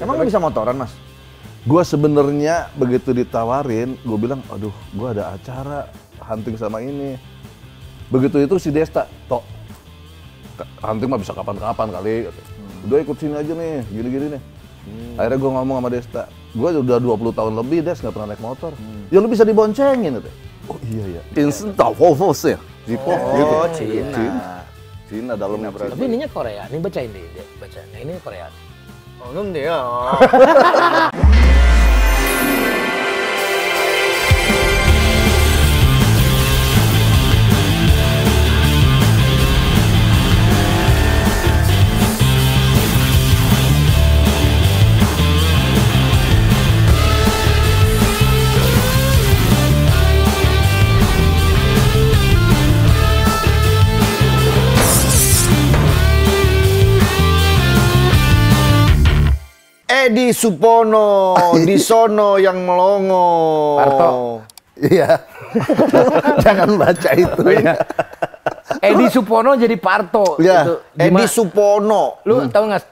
Emang lu bisa motoran, Mas? Gua sebenarnya begitu ditawarin, gue bilang, aduh, gua ada acara hunting sama ini. Begitu itu si Desta, Tok, hunting mah bisa kapan-kapan kali. Udah ikut sini aja nih, gini-gini nih. Akhirnya gue ngomong sama Desta, gue udah 20 tahun lebih, Des, nggak pernah naik motor. Ya lu bisa diboncengin, gitu. Oh iya ya. Instant Volvo sih, Zipo, gitu. Cina dalamnya berarti. Tapi ininya Korea, ini bacain deh, bacain. Nah, ini Korea. Oh, nanti ya. Edi Supono, di sono yang melongo. Parto. Iya. Jangan baca itu ya. Edi Supono jadi Parto. Iya. Itu Edi Supono. Lu tahu nggak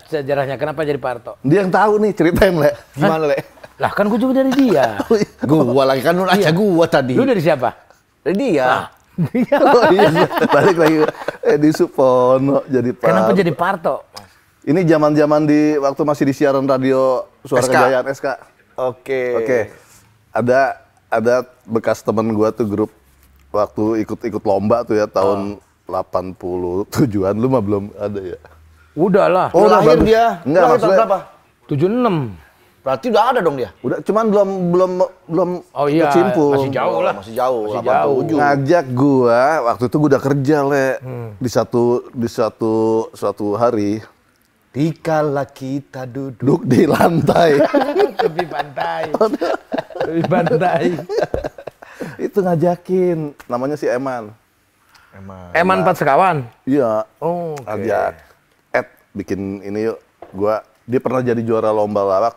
sejarahnya kenapa jadi Parto? Dia yang tahu nih, ceritain, Le. Gimana, Le? Lah kan gue juga dari dia. Gua lagi kan lu nanya gua tadi. Lu dari siapa? Dari dia. Oh iya, balik lagi. Edi Supono jadi Parto. Kenapa jadi Parto? Ini zaman-zaman di waktu masih di siaran radio Suara SK. Kejayaan SK. Oke. Oke. Ada bekas temen gua tuh grup waktu ikut lomba tuh ya tahun 87-an, lu mah belum ada ya. Udah lah. Oh, udah lahir bagus. dia. Enggak, Lahir tahun maksudnya- berapa? 76. Berarti udah ada dong dia. Udah, cuman belum Oh iya, kecimpung. masih jauh lah. Masih jauh, Masih 87. Ngajak gua waktu itu gua udah kerja, Le. Di suatu hari Dikala kita duduk. duduk di lantai. Tepi pantai. Tepi pantai. Itu ngajakin, namanya si Eman. Eman 4 sekawan. Iya. Oh, oke. Ajak. Bikin ini yuk. Dia pernah jadi juara lomba lawak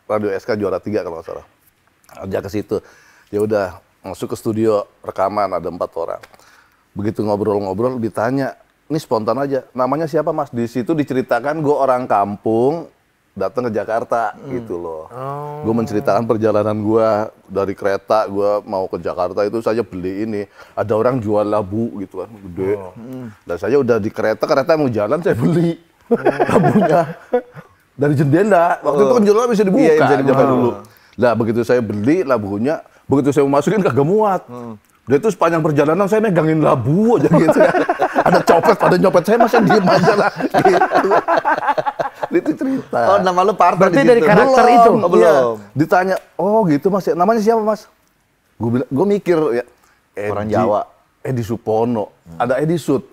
Radio SK juara 3 kalau nggak salah. Ajak ke situ. Ya udah masuk ke studio rekaman ada 4 orang. Begitu ngobrol-ngobrol ditanya, ini spontan aja. Namanya siapa, Mas? Di situ diceritakan gue orang kampung datang ke Jakarta gitu loh. Gue menceritakan perjalanan gue dari kereta, gue mau ke Jakarta itu saja beli ini. Ada orang jual labu gitu kan, gede. Dan saya udah di kereta mau jalan saya beli labunya dari jendela. Waktu itu kan jendela bisa dibuka, Iya, bisa dibuka. zaman dulu. Nah begitu saya beli labunya, begitu saya mau masukin kagak muat. Dia itu sepanjang perjalanan saya megangin labu aja gitu ya. Ada copet, pada nyopet saya masih diem aja lah gitu. Itu cerita. Oh, nama lu Parto Berarti di dari situ. karakter Belum, itu? Oh, iya. belum. Ditanya, oh gitu Mas, namanya siapa Mas? Gue mikir ya, Orang Jawa. Edi Supono, ada Edi Sud,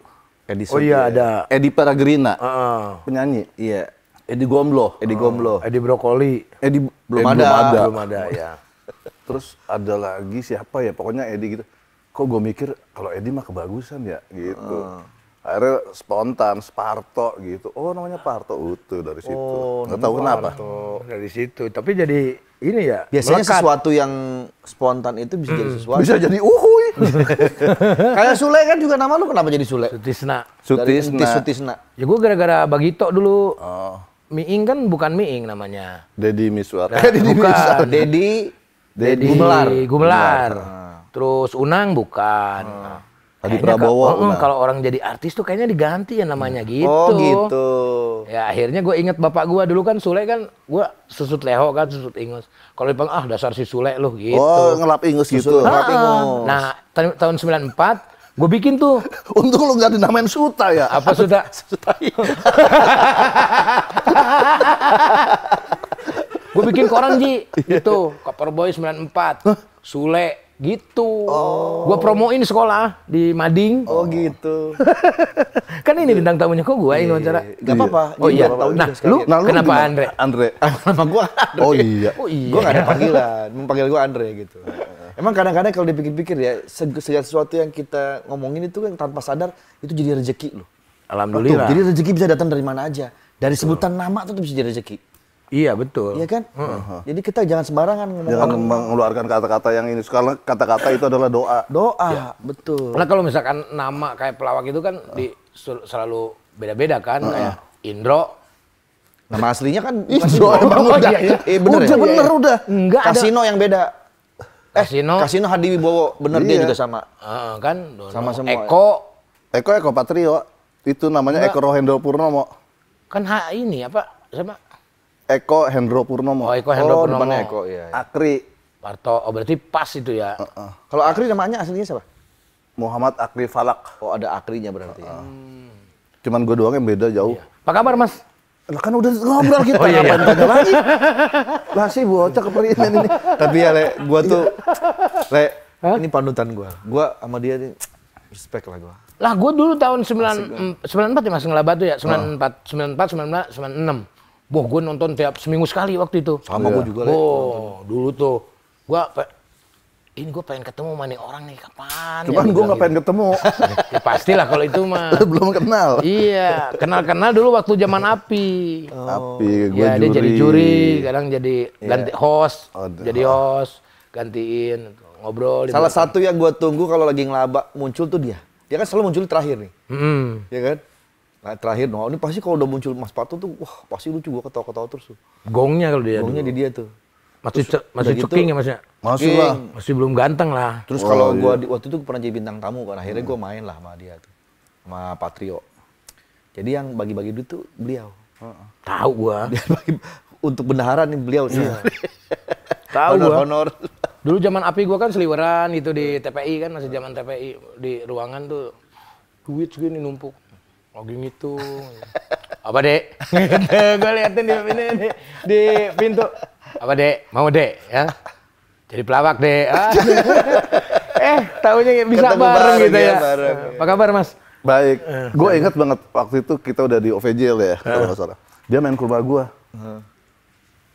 Edi Oh iya ada. Edi Paragrina, Heeh. penyanyi, Iya. Edi Gomblo, Edi Gomblo. Edi Brokoli. Edi Belum Edi ada. Belum ada ya. Terus ada lagi siapa ya, pokoknya Edi gitu. Kok gue mikir kalau Edi mah kebagusan ya gitu. Akhirnya spontan, Sparto gitu. Oh namanya Parto, utuh dari situ. Nggak tahu kenapa. Tuh, dari situ. Tapi jadi ini ya. Biasanya melekat. sesuatu yang spontan itu bisa jadi sesuatu. Bisa jadi uhuy. Kayak Sule kan juga nama lu kenapa jadi Sule? Sutisna. Dari Sutisna. Entis Sutisna. Ya gue gara-gara Bagito dulu. Oh, Miing kan bukan Miing namanya. Dedi Miswar. Bukan. Dedi Dedi Gumelar. Terus Unang bukan. Adi Kayaknya Prabowo, Unang. kalau orang jadi artis tuh kayaknya diganti ya namanya gitu. Oh gitu. Ya akhirnya gue inget bapak gue dulu kan Sule kan gue susut leho kan susut ingus. Kalau dipanggil dasar si Sule lu gitu. Oh, ngelap ingus gitu. Ngelap ingus. Nah tahun 94 gue bikin tuh Untung lu nggak dinamain Suta ya. apa sudah gue bikin koran Ji gitu Koper Boy 94 Sule gitu. Gue promoin sekolah di Mading. Oh gitu. Kan ini bintang tamunya kok gue ini wawancara. Gak apa-apa. Oh Jadi iya. gua tahu Nah, juga lu sekalian. Nah, lu kenapa gimana? Andre? Andre. Nama gua Andre. Oh iya. Oh iya. Gue gak ada panggilan, mempanggil gue Andre gitu. Emang kadang-kadang kalau dipikir-pikir ya, segala sesuatu yang kita ngomongin itu kan tanpa sadar, itu jadi rezeki loh. Alhamdulillah. Jadi rezeki bisa datang dari mana aja. Dari sebutan nama tuh bisa jadi rezeki. Iya betul. Iya kan? Jadi kita jangan sembarangan ngomong. Jangan mengeluarkan kata-kata yang ini. Karena kata-kata itu adalah doa. Doa, betul. Karena kalau misalkan nama kayak pelawak itu kan selalu beda-beda kan. Kayak Indro, Nama aslinya kan Ijo, emang Oh, udah. iya, iya. bener Udah ya? bener udah. Enggak ada. Kasino yang beda. Kasino. Kasino Hadi Wibowo, bener dia Iya. juga sama. Kan Sama semua. Eko Eko Patrio. Itu namanya Enggak. Eko Rohendro Purnomo. kan ini apa sama Eko Hendro Purnomo. Oh, Eko Hendro Purnomo. depannya Eko, iya. Akri. Parto. Oh, berarti pas itu ya. Kalau Akri namanya aslinya siapa? Muhammad Akri Falak. Oh, ada Akrinya berarti. Ya. Cuman gue doang yang beda jauh. Apa kabar, Mas? Lah kan udah ngobrol kita, Oh, iya, ngapain tanya lagi? Lah sih bocah keperinan ini. Tapi ya, Le, gua tuh, Le, ini panutan gua. Gua sama dia nih, respect lah gua. Lah, gue dulu tahun 94 ya Mas Ngelabatu ya, 94, 96. Wah, gue nonton tiap seminggu sekali waktu itu. Sama gua juga, Le. Oh, dulu tuh. Ini gue pengen ketemu sama nih orang nih, kapan? Cuman ya, gue nggak pengen ketemu. Ya, pastilah kalau itu mah. Belum kenal. Iya, kenal-kenal dulu waktu zaman Api. Tapi gue Ya, dia jadi juri, kadang jadi Iya. ganti host, Oh, jadi host, gantiin, ngobrol. di Salah belakang. satu yang gua tunggu kalau lagi ngelaba muncul tuh dia. Dia kan selalu muncul terakhir nih, ya kan? Nah, terakhir, ini pasti kalau udah muncul Mas Parto tuh, wah pasti lucu, gua ketawa-ketawa terus tuh. Gongnya kalau dia. Ngomongnya dulu. di dia tuh. Masih udah gitu, ceking ya Masnya? Masih lah. Masih belum ganteng lah. Terus kalau gua waktu itu pernah jadi bintang tamu kan, akhirnya gua main lah sama dia tuh, sama Patrio. Jadi yang bagi-bagi duit tuh beliau. Tahu gua. Dia bagi untuk bendahara nih beliau sih. Tahu gua. Honor. Dulu zaman Api gua kan seliweran gitu di TPI kan, masih zaman TPI di ruangan tuh duit segini numpuk. Lagi ngitung. Apa, Dek? Gua liatin di pintu. Apa, Dek? Mau, Dek? Ya. Jadi pelawak, Dek. Taunya bisa Ketemu bareng bareng gitu ya, ya. bareng. Apa kabar, Mas? Baik. Gue inget banget waktu itu kita udah di OVJ ya, kalau nggak salah. Dia main ke rumah gue.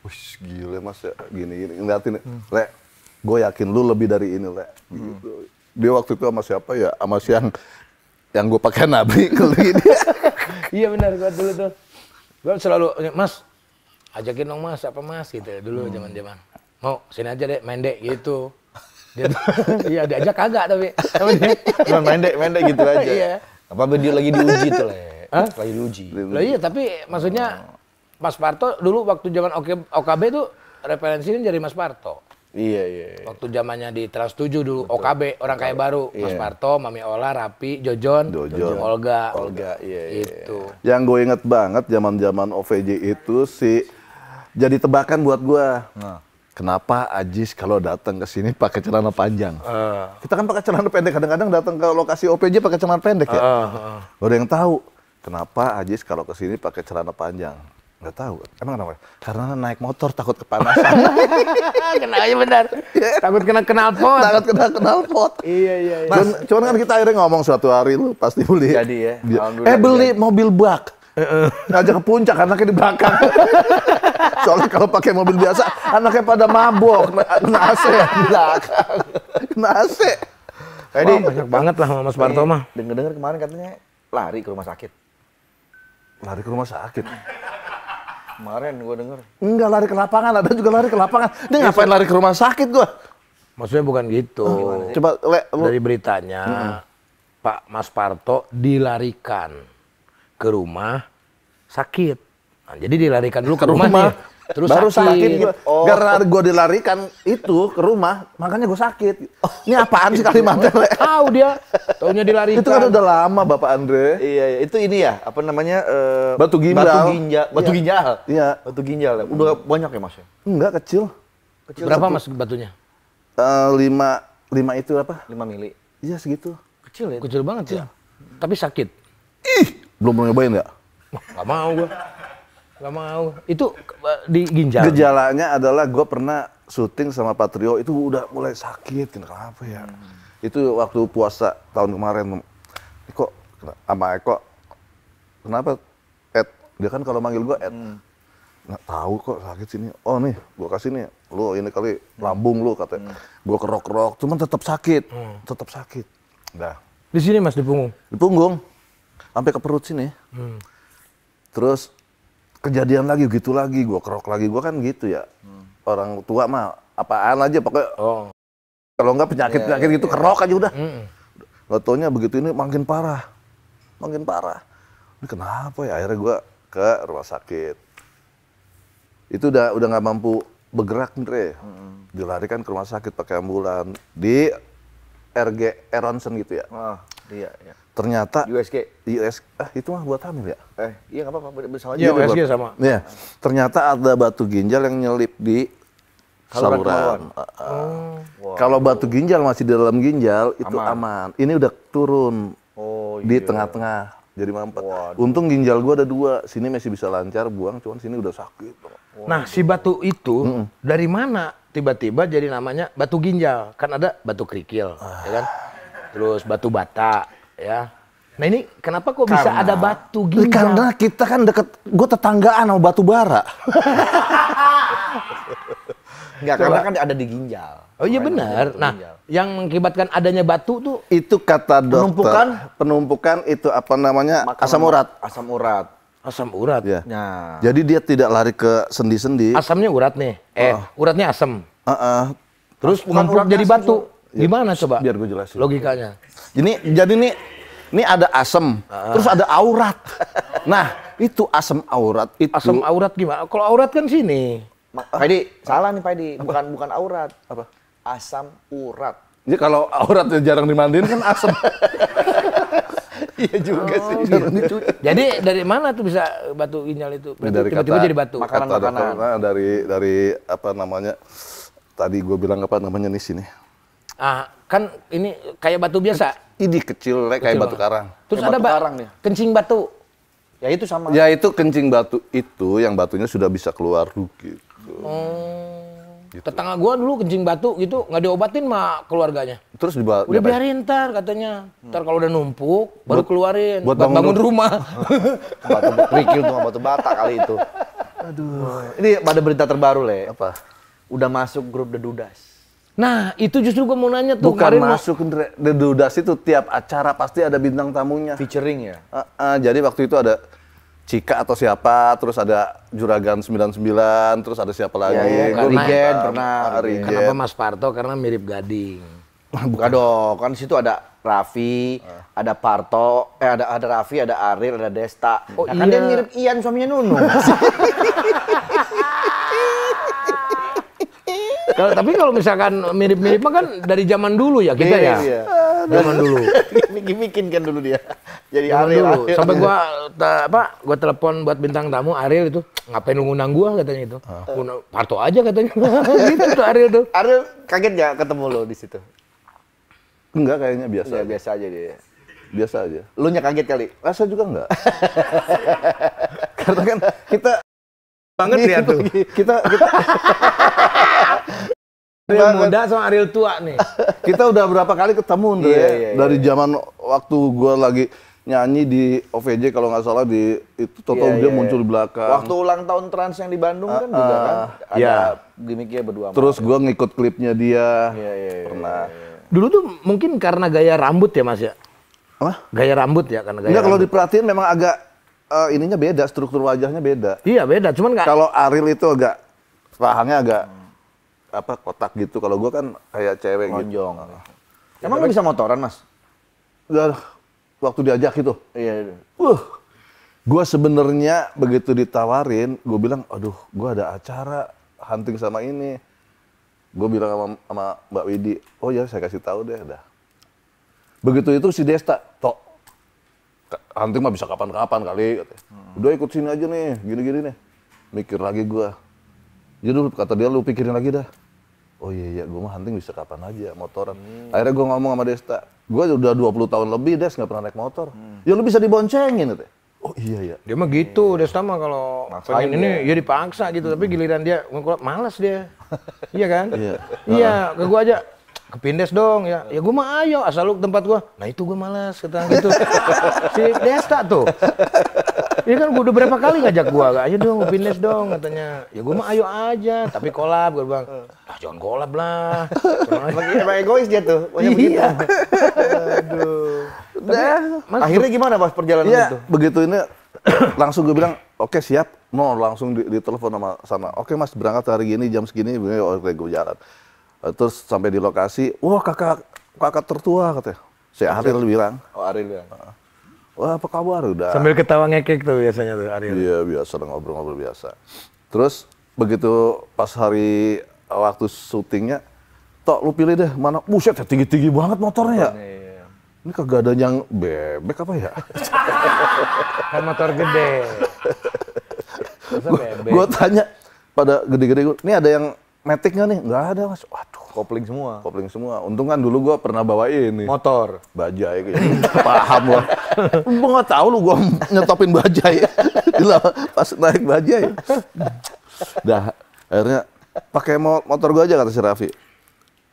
Wih, gile Mas ya, gini-gini. Ngeliatin, Le, gue yakin lu lebih dari ini, Le. Gitu. Dia waktu itu sama siapa ya? Sama si yang gue pakai nabri kali dia. Iya benar, gua dulu tuh. Gua selalu, Mas, ajakin dong Mas, apa Mas gitu ya, dulu zaman-zaman. Mau sini aja deh, main dek gitu. Dia tuh, iya diajak kagak tapi sama dia. Cuma main dek gitu aja. Iya. Apa dia lagi diuji tuh, Le? Lagi diuji. Lah iya, tapi maksudnya Mas Parto dulu waktu zaman OKB tuh referensinya dari Mas Parto. Iya. Waktu zamannya di Trans 7 dulu, OKB, orang kaya baru. Mas Iya. Parto, Mami Ola, Rapi, Jojon, Olga. Iya. Itu. Yang gue inget banget zaman-zaman OVJ itu jadi tebakan buat gue. Kenapa Ajis kalau datang ke sini pakai celana panjang? Kita kan pakai celana pendek, kadang-kadang datang ke lokasi OPJ pakai celana pendek ya. Gak ada yang tahu kenapa Ajis kalau ke sini pakai celana panjang. Nggak tahu. Emang kenapa? Karena naik motor takut kepanasan. Kena aja benar. Takut kena knalpot. Takut kena knalpot. Iya. Cuman kan kita akhirnya ngomong suatu hari lu pasti beli. Jadi ya, alhamdulillah Beli mobil bak. Ngajak ke puncak, anaknya di belakang. Soalnya kalau pakai mobil biasa, anaknya pada mabok, kena AC di belakang. Kena AC. Jadi Banyak banget lah sama Mas Parto mah. Dengar-dengar kemarin katanya lari ke rumah sakit. Lari ke rumah sakit. Kemarin gua denger. Enggak, lari ke lapangan, ada juga lari ke lapangan. Dia ngapain lari ke rumah sakit gua? Maksudnya bukan gitu. Coba, lu. Dari beritanya, Pak Mas Parto dilarikan ke rumah sakit. Nah, jadi dilarikan dulu ke rumahnya. Terus Baru sakit gua. Oh. Karena gua dilarikan itu ke rumah, makanya gua sakit. Ini apaan sih kalimatnya, Le? Tahu dia, taunya dilarikan. Itu kan udah lama, Bapak Andre. Iya, itu ini ya, apa namanya? Batu ginjal. Batu ginjal. Iya. Batu ginjal. Ya. Udah banyak ya, Mas? Enggak, kecil. Berapa Mas batunya? 5 itu apa? 5 mili. Iya, segitu. Kecil ya? Kecil banget ya. Tapi sakit. Belum nyobain nggak? Gak mau gua. Gak mau. Itu di ginjal. Gejalanya adalah gue pernah syuting sama Patrio, itu udah mulai sakit. Kenapa ya? Itu waktu puasa tahun kemarin. Kok sama Eko, kenapa Ed? Dia kan kalau manggil gue Ed. Nggak tahu kok sakit sini. Oh nih, gue kasih nih. Lu ini kali lambung lu katanya. Gue kerok-kerok, cuman tetap sakit. Tetap sakit. Dah. Di sini Mas, di punggung. Di punggung. Sampai ke perut sini. Terus kejadian lagi gitu lagi, gue kerok lagi, gue kan gitu ya. Orang tua mah apaan aja pokoknya. Oh. Kalau nggak penyakit gitu kerok aja udah. Nggak taunya begitu ini makin parah. Makin parah. Ini kenapa ya? Akhirnya gue ke rumah sakit. Itu udah nggak mampu bergerak, Andre. Dilarikan ke rumah sakit pakai ambulan di RG Ronsen gitu ya. Iya. Ternyata USG. Itu mah buat hamil ya? Iya nggak apa-apa, bersama Iya, aja. USG sama. Iya. Ternyata ada batu ginjal yang nyelip di Saluran saluran. Kalau batu ginjal masih di dalam ginjal itu aman. Ini udah turun di tengah-tengah jadi mampet. Untung ginjal gua ada 2, sini masih bisa lancar buang, cuman sini udah sakit. Nah, si batu itu dari mana tiba-tiba jadi namanya batu ginjal? Kan ada batu kerikil, ya kan? Terus batu bata, ya. Nah ini kenapa kok bisa ada batu ginjal? Karena kita kan deket, gua tetanggaan sama batu bara. Enggak, karena kan ada di ginjal. Oh iya benar. Nah, yang mengakibatkan adanya batu tuh Itu kata dokter. Penumpukan itu apa namanya? Asam urat. Asam urat. asam urat. Ya. Nah, Jadi dia tidak lari ke sendi-sendi. Asamnya urat nih. Uratnya asam. Terus bukan numpuk urat jadi asam, batu. Gimana coba? Biar gue jelasin. Logikanya. Jadi nih ada asam, terus ada aurat. Nah, itu asam aurat itu. Asam aurat gimana? Kalau aurat kan sini. Pak Edi, salah nih Pak Edi. Bukan aurat. Apa? Asam urat. Jadi kalau auratnya jarang dimandiin kan asam. Iya juga sih. Jadi dari mana tuh bisa batu ginjal itu? Dari Tiba-tiba kata- jadi batu. Makanan. Dari apa namanya? Tadi gue bilang apa namanya nih sini. Kan ini kayak batu biasa. Ini kecil kayak batu karang. Terus Kayak ada batu karang nih. kencing batu. Ya itu sama. Ya itu kencing batu itu yang batunya sudah bisa keluar gitu. Tetangga gua dulu kencing batu gitu nggak diobatin mah keluarganya. Terus Udah biarin ntar katanya. Ntar kalau udah numpuk baru keluarin. buat Buat bangun bangun rumah. Batu kerikil tuh batu bata kali itu. Aduh. Ini ada berita terbaru, Le. Apa? Udah masuk grup The Dudas. Nah itu justru gua mau nanya tuh. Bukan kemarin masuk The Dudas itu tiap acara pasti ada bintang tamunya. Featuring ya. Jadi waktu itu ada Cika atau siapa, terus ada Juragan 99, terus ada siapa lagi? Gua Rigen pernah. Rigen. Kenapa Mas Parto? Karena mirip Gading. Bukan dong, kan situ ada Raffi, ada Parto, ada Raffi, ada Ariel, ada Desta. Nah, kan iya. dia mirip Ian suaminya Nunu. Tapi kalau misalkan mirip-mirip mah kan dari zaman dulu ya kita ya. Iya. Zaman dulu. Bikin kan dulu dia. Jadi Zaman Ariel. dulu. Sampai gua telepon buat bintang tamu Ariel itu, ngapain lu ngundang gua katanya itu. Parto aja katanya. Gitu tuh Ariel tuh. Ariel kaget nggak ketemu lo di situ? Enggak, kayaknya biasa. Ya, aja. biasa aja dia. Biasa aja. Lu nya kaget kali. Rasa juga enggak. Karena kan kita Banget ya tuh. kita Ariel muda sama Ariel tua nih. kita udah berapa kali ketemu Ndre. Iya. Dari zaman waktu gua lagi nyanyi di OVJ kalau nggak salah di itu Toto Iya, dia iya, muncul di belakang. Waktu ulang tahun Trans yang di Bandung kan juga kan ada Iya. gimmicknya berdua. sama Terus Ariel. gua ngikut klipnya dia. Iya. Pernah. Dulu tuh mungkin karena gaya rambut ya Mas ya. Apa? Gaya rambut ya karena gaya Enggak, kalau rambut. diperhatiin memang agak ininya beda, struktur wajahnya beda. Iya beda, cuman nggak. Kalau Ariel itu agak rahangnya agak apa kotak gitu. Kalau gua kan kayak cewek gitu. Lonjong. Emang lu bisa motoran, Mas? Udah waktu diajak itu. Iya. Gua sebenarnya begitu ditawarin, gue bilang, aduh, gua ada acara hunting sama ini. Gue bilang sama Mbak Widi, oh ya saya kasih tahu deh, dah. Begitu itu si Desta, tok, hunting mah bisa kapan-kapan kali. Katanya. Udah ikut sini aja nih, gini-gini nih. Mikir lagi gua. Jadi kata dia, lu pikirin lagi dah. Oh iya, gue mah hunting bisa kapan aja, motoran. Akhirnya gue ngomong sama Desta, gue udah 20 tahun lebih, Des, nggak pernah naik motor. Ya lu bisa diboncengin, katanya. Oh iya. Dia mah gitu, Desta mah kalau pengen ini ya dipaksa gitu, tapi giliran dia malas dia. Iya kan? Iya, ke gua aja kepindes dong ya. Ya gua mah ayo asal lu ke tempat gua. Nah itu gua malas kata gitu. Si Desta tuh. Iya kan gua udah berapa kali ngajak gua, ayo dong kepindes dong katanya. Ya gua mah ayo aja, tapi kolab gua bilang. Ah jangan kolab lah. Emang egois dia tuh. Iya. Aduh. Mas, Akhirnya gimana Pas perjalanan Iya, itu? begitu ini langsung gue bilang, oke siap, langsung ditelepon sama sana. Oke Mas, berangkat hari gini jam segini, oke gue jalan. Terus sampai di lokasi, wah kakak tertua katanya. Si Ariel bilang. Oh, Ariel bilang. Wah apa kabar udah. sambil ketawa ngekek tuh biasanya tuh Ariel. Iya biasa, ngobrol-ngobrol biasa. Terus begitu pas hari waktu syutingnya, Tok lu pilih deh mana, buset ya tinggi-tinggi banget motornya ya. Ini kagak ada yang bebek apa ya? Kan motor gede. Masa bebek? Gue tanya pada gede-gede, ini ada yang Matic nggak nih? Nggak ada mas. Waduh, Kopling semua. kopling semua. Untung kan dulu gue pernah bawa ini. Motor. Bajai kayaknya. Paham gua. Gua nggak tahu lu gua nyetopin bajai. Gila, pas naik bajai. Dah, akhirnya pakai motor gua aja kata si Raffi.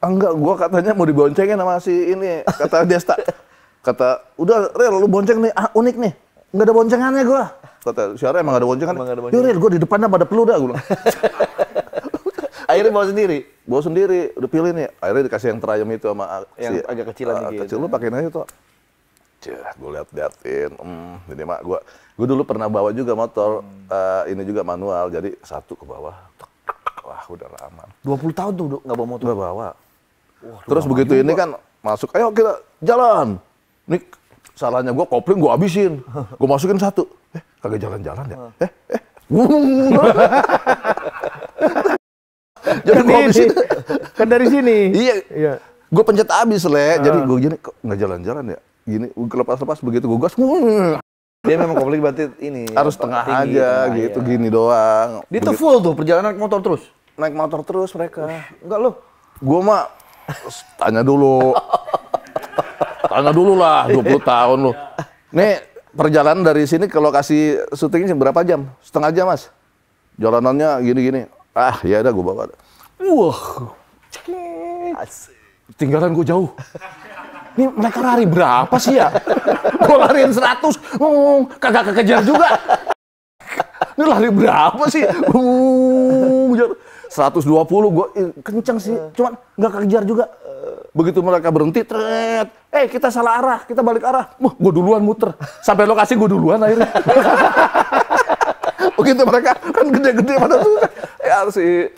Enggak, gua katanya mau diboncengin sama si ini, kata Desta. Kata, udah Rel lu bonceng nih, unik nih. Nggak ada boncengannya gua. Kata, siapa emang nggak ada boncengan? Ya Rel, gua di depannya pada perlu dah gua. Akhirnya bawa sendiri. Bawa sendiri, udah pilih nih. Akhirnya dikasih yang Triumph itu sama Yang agak kecilan gitu. Kecil, lu pakein aja tuh. Cih, gue liatin. Ini mak gue dulu pernah bawa juga motor, ini juga manual, jadi satu ke bawah. Wah, udah lama. 20 tahun tuh nggak bawa motor. Nggak bawa. Terus begitu ini kan masuk, ayo kita jalan. Ini salahnya gue kopling gue habisin, gue masukin satu. Kagak jalan-jalan ya? Jadi gue habisin. Kan dari sini. Iya. Gue pencet abis jadi gue gini kok nggak jalan-jalan ya? Gini, lepas-lepas begitu gue gas. Dia memang kopling berarti ini. Harus tengah aja gitu, gini doang. Dia tuh full tuh perjalanan naik motor terus. Naik motor terus mereka. Enggak lo. Gue mah tanya dulu. Tanya dulu lah, 20 tahun lu. Nih perjalanan dari sini ke lokasi syutingnya berapa jam? Setengah jam mas. Jalanannya gini-gini. Ah ya udah gue bawa. Wah. Tinggalan gue jauh. Ini mereka lari berapa sih ya? Gue lariin 100, kagak kekejar juga. Ini lari berapa sih? 120 gue kenceng sih, cuman nggak kekejar juga. Begitu mereka berhenti, kita salah arah, kita balik arah. Gue duluan muter, sampai lokasi gue duluan akhirnya. Begitu mereka kan gede-gede pada tuh. Si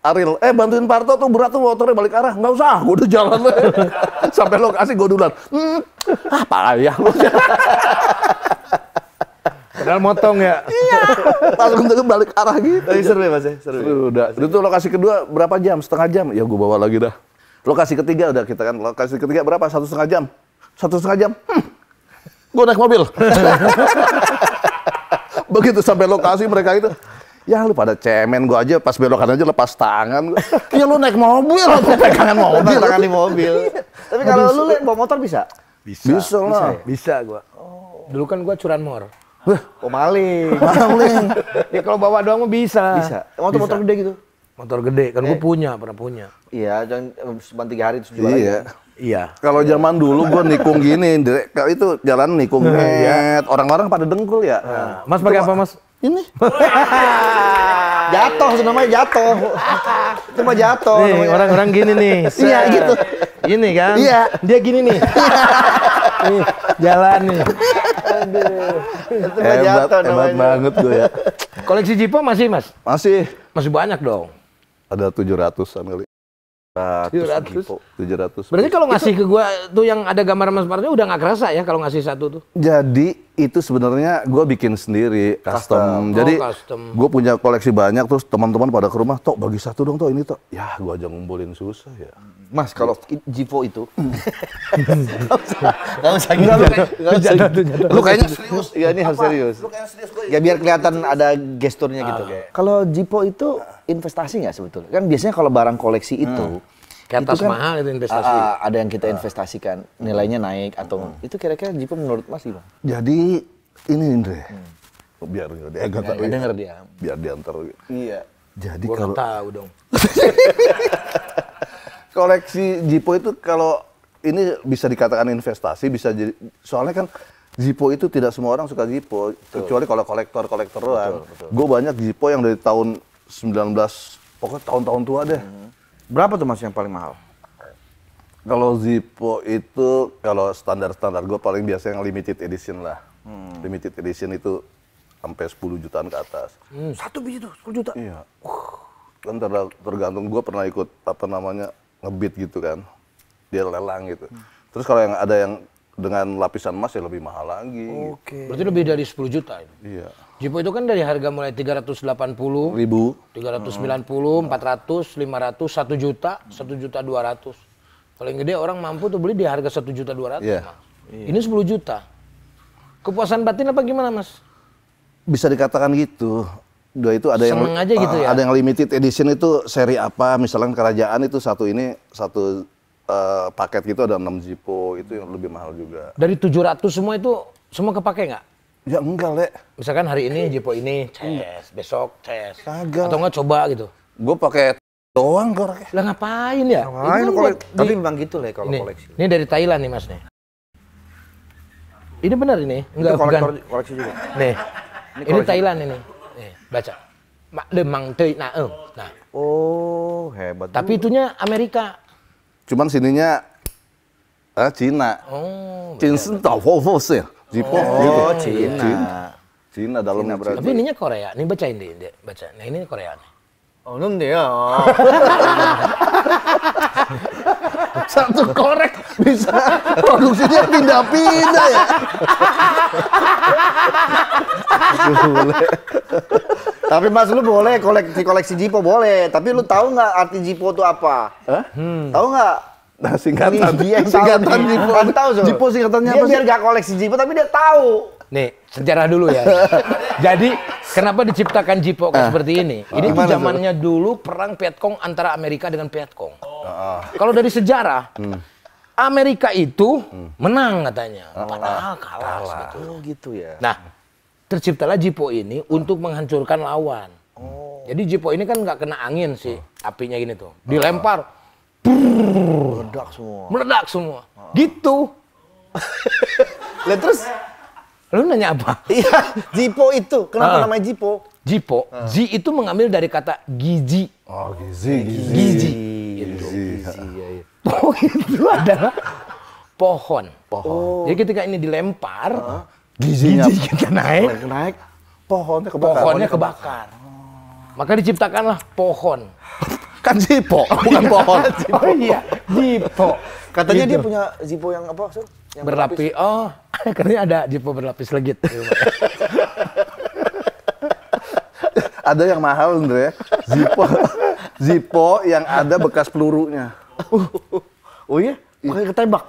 Aril, bantuin Parto tuh berat tuh motornya balik arah. Nggak usah, gue udah jalan. Sampai lokasi gue duluan. Payah lu. Padahal motong ya. Iya, langsung balik arah gitu. Tapi seru ya mas ya? Seru. Udah, itu lokasi kedua berapa jam? Setengah jam? Ya gue bawa lagi dah. Lokasi ketiga udah kita kan, lokasi ketiga berapa? 1,5 jam? 1,5 jam? Gue naik mobil. Begitu sampai lokasi mereka itu, ya lu pada cemen, gue aja pas belokan aja lepas tangan. Ya lu naik mobil, apa pegangan mobil? Tangan di mobil. Tapi kalau lu bawa motor bisa? Bisa lah. Bisa gua. Dulu kan gua curanmor. Oh maling. Ya kalau bawa doang mah bisa. Bisa. Motor-motor gede gitu? Motor gede, kan gua pernah punya. Iya, jangan cuma 3 hari terus jual lagi. Iya. Kalau zaman dulu gue nikung gini, itu jalan nikung net. Orang-orang pada dengkul ya. Mas pakai apa mas? Ini. Jatuh, itu namanya jatuh. Itu mah jatuh. Nih, orang-orang gini nih. Iya gitu. Gini kan? Iya. Dia gini nih. Nih, jalan nih. Itu mah jatuh Hebat namanya. banget gue ya. Koleksi Jeepo masih mas? Masih. Masih banyak dong. Ada 700-an kali. 700. Berarti kalau ngasih ke gua tuh yang ada gambar Mas Parto udah nggak kerasa ya kalau ngasih satu tuh? Jadi itu sebenarnya gue bikin sendiri custom. Jadi custom. gue punya koleksi banyak, terus teman-teman pada ke rumah, Tok bagi satu dong Tok ini Tok. Ya gue aja ngumpulin susah ya. Mas, kalau Jeepo itu nggak usah gitu. Nggak usah gitu. Lu kayaknya serius. Iya, ini harus serius. Ya biar kelihatan ada gesturnya gitu. Kalau Jeepo itu investasi nggak sebetulnya? Kan biasanya kalau barang koleksi itu Ke atas kan, mahal itu investasi. ada yang kita investasikan, nilainya naik atau itu kira-kira Jeepo menurut Mas gimana? Jadi ini Indre. Biar dia agak tahu. Nggak denger dia. Biar diantar. Iya. Jadi Gua kalau nggak tahu dong. koleksi Jeepo itu kalau ini bisa dikatakan investasi, bisa jadi, soalnya kan Jeepo itu tidak semua orang suka Jeepo, kecuali kalau kolektor doang. Gue banyak Jeepo yang dari tahun 19, pokoknya tahun-tahun tua deh. Berapa tuh Mas yang paling mahal? Kalau Jeepo itu, kalau standar-standar gue paling biasa yang limited edition lah. Limited edition itu sampai 10 jutaan ke atas. Satu biji tuh 10 juta. Iya. Kan tergantung, gue pernah ikut apa namanya ngebit gitu kan, dia lelang gitu. Terus kalau yang ada yang dengan lapisan emas ya lebih mahal lagi. Oke. Berarti lebih dari 10 juta ini. Iya. Jeep itu kan dari harga mulai 380, 390, 400, 500, 1 juta, 1.200.000. Paling gede orang mampu tuh beli di harga 1.200.000. Iya. Ini 10 juta. Kepuasan batin apa gimana, Mas? Bisa dikatakan gitu. Dua itu ada yang Seneng aja gitu ya? Ada yang limited edition itu seri apa, misalkan kerajaan itu satu paket gitu ada 6 Zippo, itu yang lebih mahal juga. Dari 700 semua itu semua kepake nggak? Ya enggak, Le. Misalkan hari ini Zippo ini, besok Kagak. atau nggak coba gitu. Gue pakai doang kok. Lah ngapain ya? Ngapain Itu kan kolek- buat tapi memang gitu lah kalau ini, koleksi. ini dari Thailand nih, Mas nih. Ini benar ini? Enggak, Itu bukan. koleksi juga. Nih. Ini koleksi. Thailand ini. Nih, baca. Mak demang teuy naeum. Nah, Oh, hebat. tapi itunya Amerika. Cuman sininya Cina. Oh. Cinsen tau sih. Zippo Oh, gitu. Cina. Cina dalamnya berarti. Tapi ininya Korea. Nih bacain deh, baca. Nah, ini Korea nih. Oh, ya. Satu korek bisa produksinya pindah-pindah ya. Tapi Mas, lu boleh koleksi Zippo boleh. Tapi lu tahu nggak arti Zippo itu apa? Hah? Tahu nggak? Nah, singkatan. Dia yang tahu Singkatan nih. Zippo. Kan tahu, Sur. Zippo singkatannya Dia apa sih? biar nggak koleksi Zippo tapi dia tahu. Nih, sejarah dulu ya. Jadi, kenapa diciptakan Zippo kayak seperti ini? Ini tuh Gimana, zamannya dulu perang Vietcong antara Amerika dengan Vietcong. Kalau dari sejarah, Amerika itu menang katanya, padahal kalah. Gitu. Oh, gitu ya. Nah, terciptalah Zippo ini untuk menghancurkan lawan. Jadi Zippo ini kan nggak kena angin sih, apinya gini tuh, dilempar, Meledak semua. meledak semua. Gitu. Lah terus Lu nanya apa? iya, Zippo itu. Kenapa namanya Zippo? Zippo, Z itu mengambil dari kata gizi. Oh, gizi. Gizi. Gizi. Oh, itu adalah pohon. Jadi ketika ini dilempar, Gizinya gizi kita naik, naik, pohonnya kebakar. pohonnya kebakar. Maka diciptakanlah pohon. Kan Zippo, bukan pohon. Oh iya, Zippo. Katanya Gitu. dia punya Zippo yang apa, Sur? Yang berlapis. Oh, katanya ada Zippo berlapis legit. Ada yang mahal, Andre. Zippo yang ada bekas pelurunya. Oh iya? Makanya ketembak.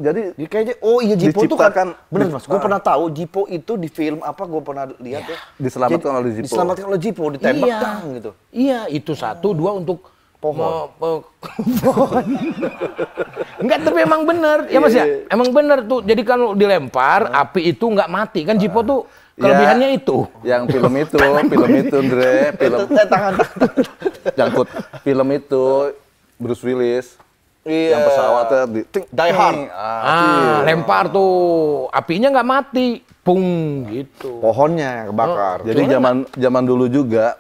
Jadi Dia kayaknya, oh iya Zippo itu kan, Diciptakan- bener Mas, gue pernah tahu Zippo itu di film apa gue pernah lihat ya. diselamatkan Jadi, oleh Zippo. Diselamatkan oleh Zippo, ditembak Iya. dang gitu. Iya, itu satu, dua untuk Pohon. pohon. Enggak, tapi emang bener. Ya Mas ya, emang bener tuh. Jadi kalau dilempar, api itu nggak mati. Kan Zippo tuh kelebihannya itu. Yang film itu, Andre, film Tangan. jangkut film itu Bruce Willis. Iya. Yang pesawatnya di Die Hard. Lempar tuh, apinya nggak mati. Pung gitu. Pohonnya yang kebakar. Jadi zaman dulu juga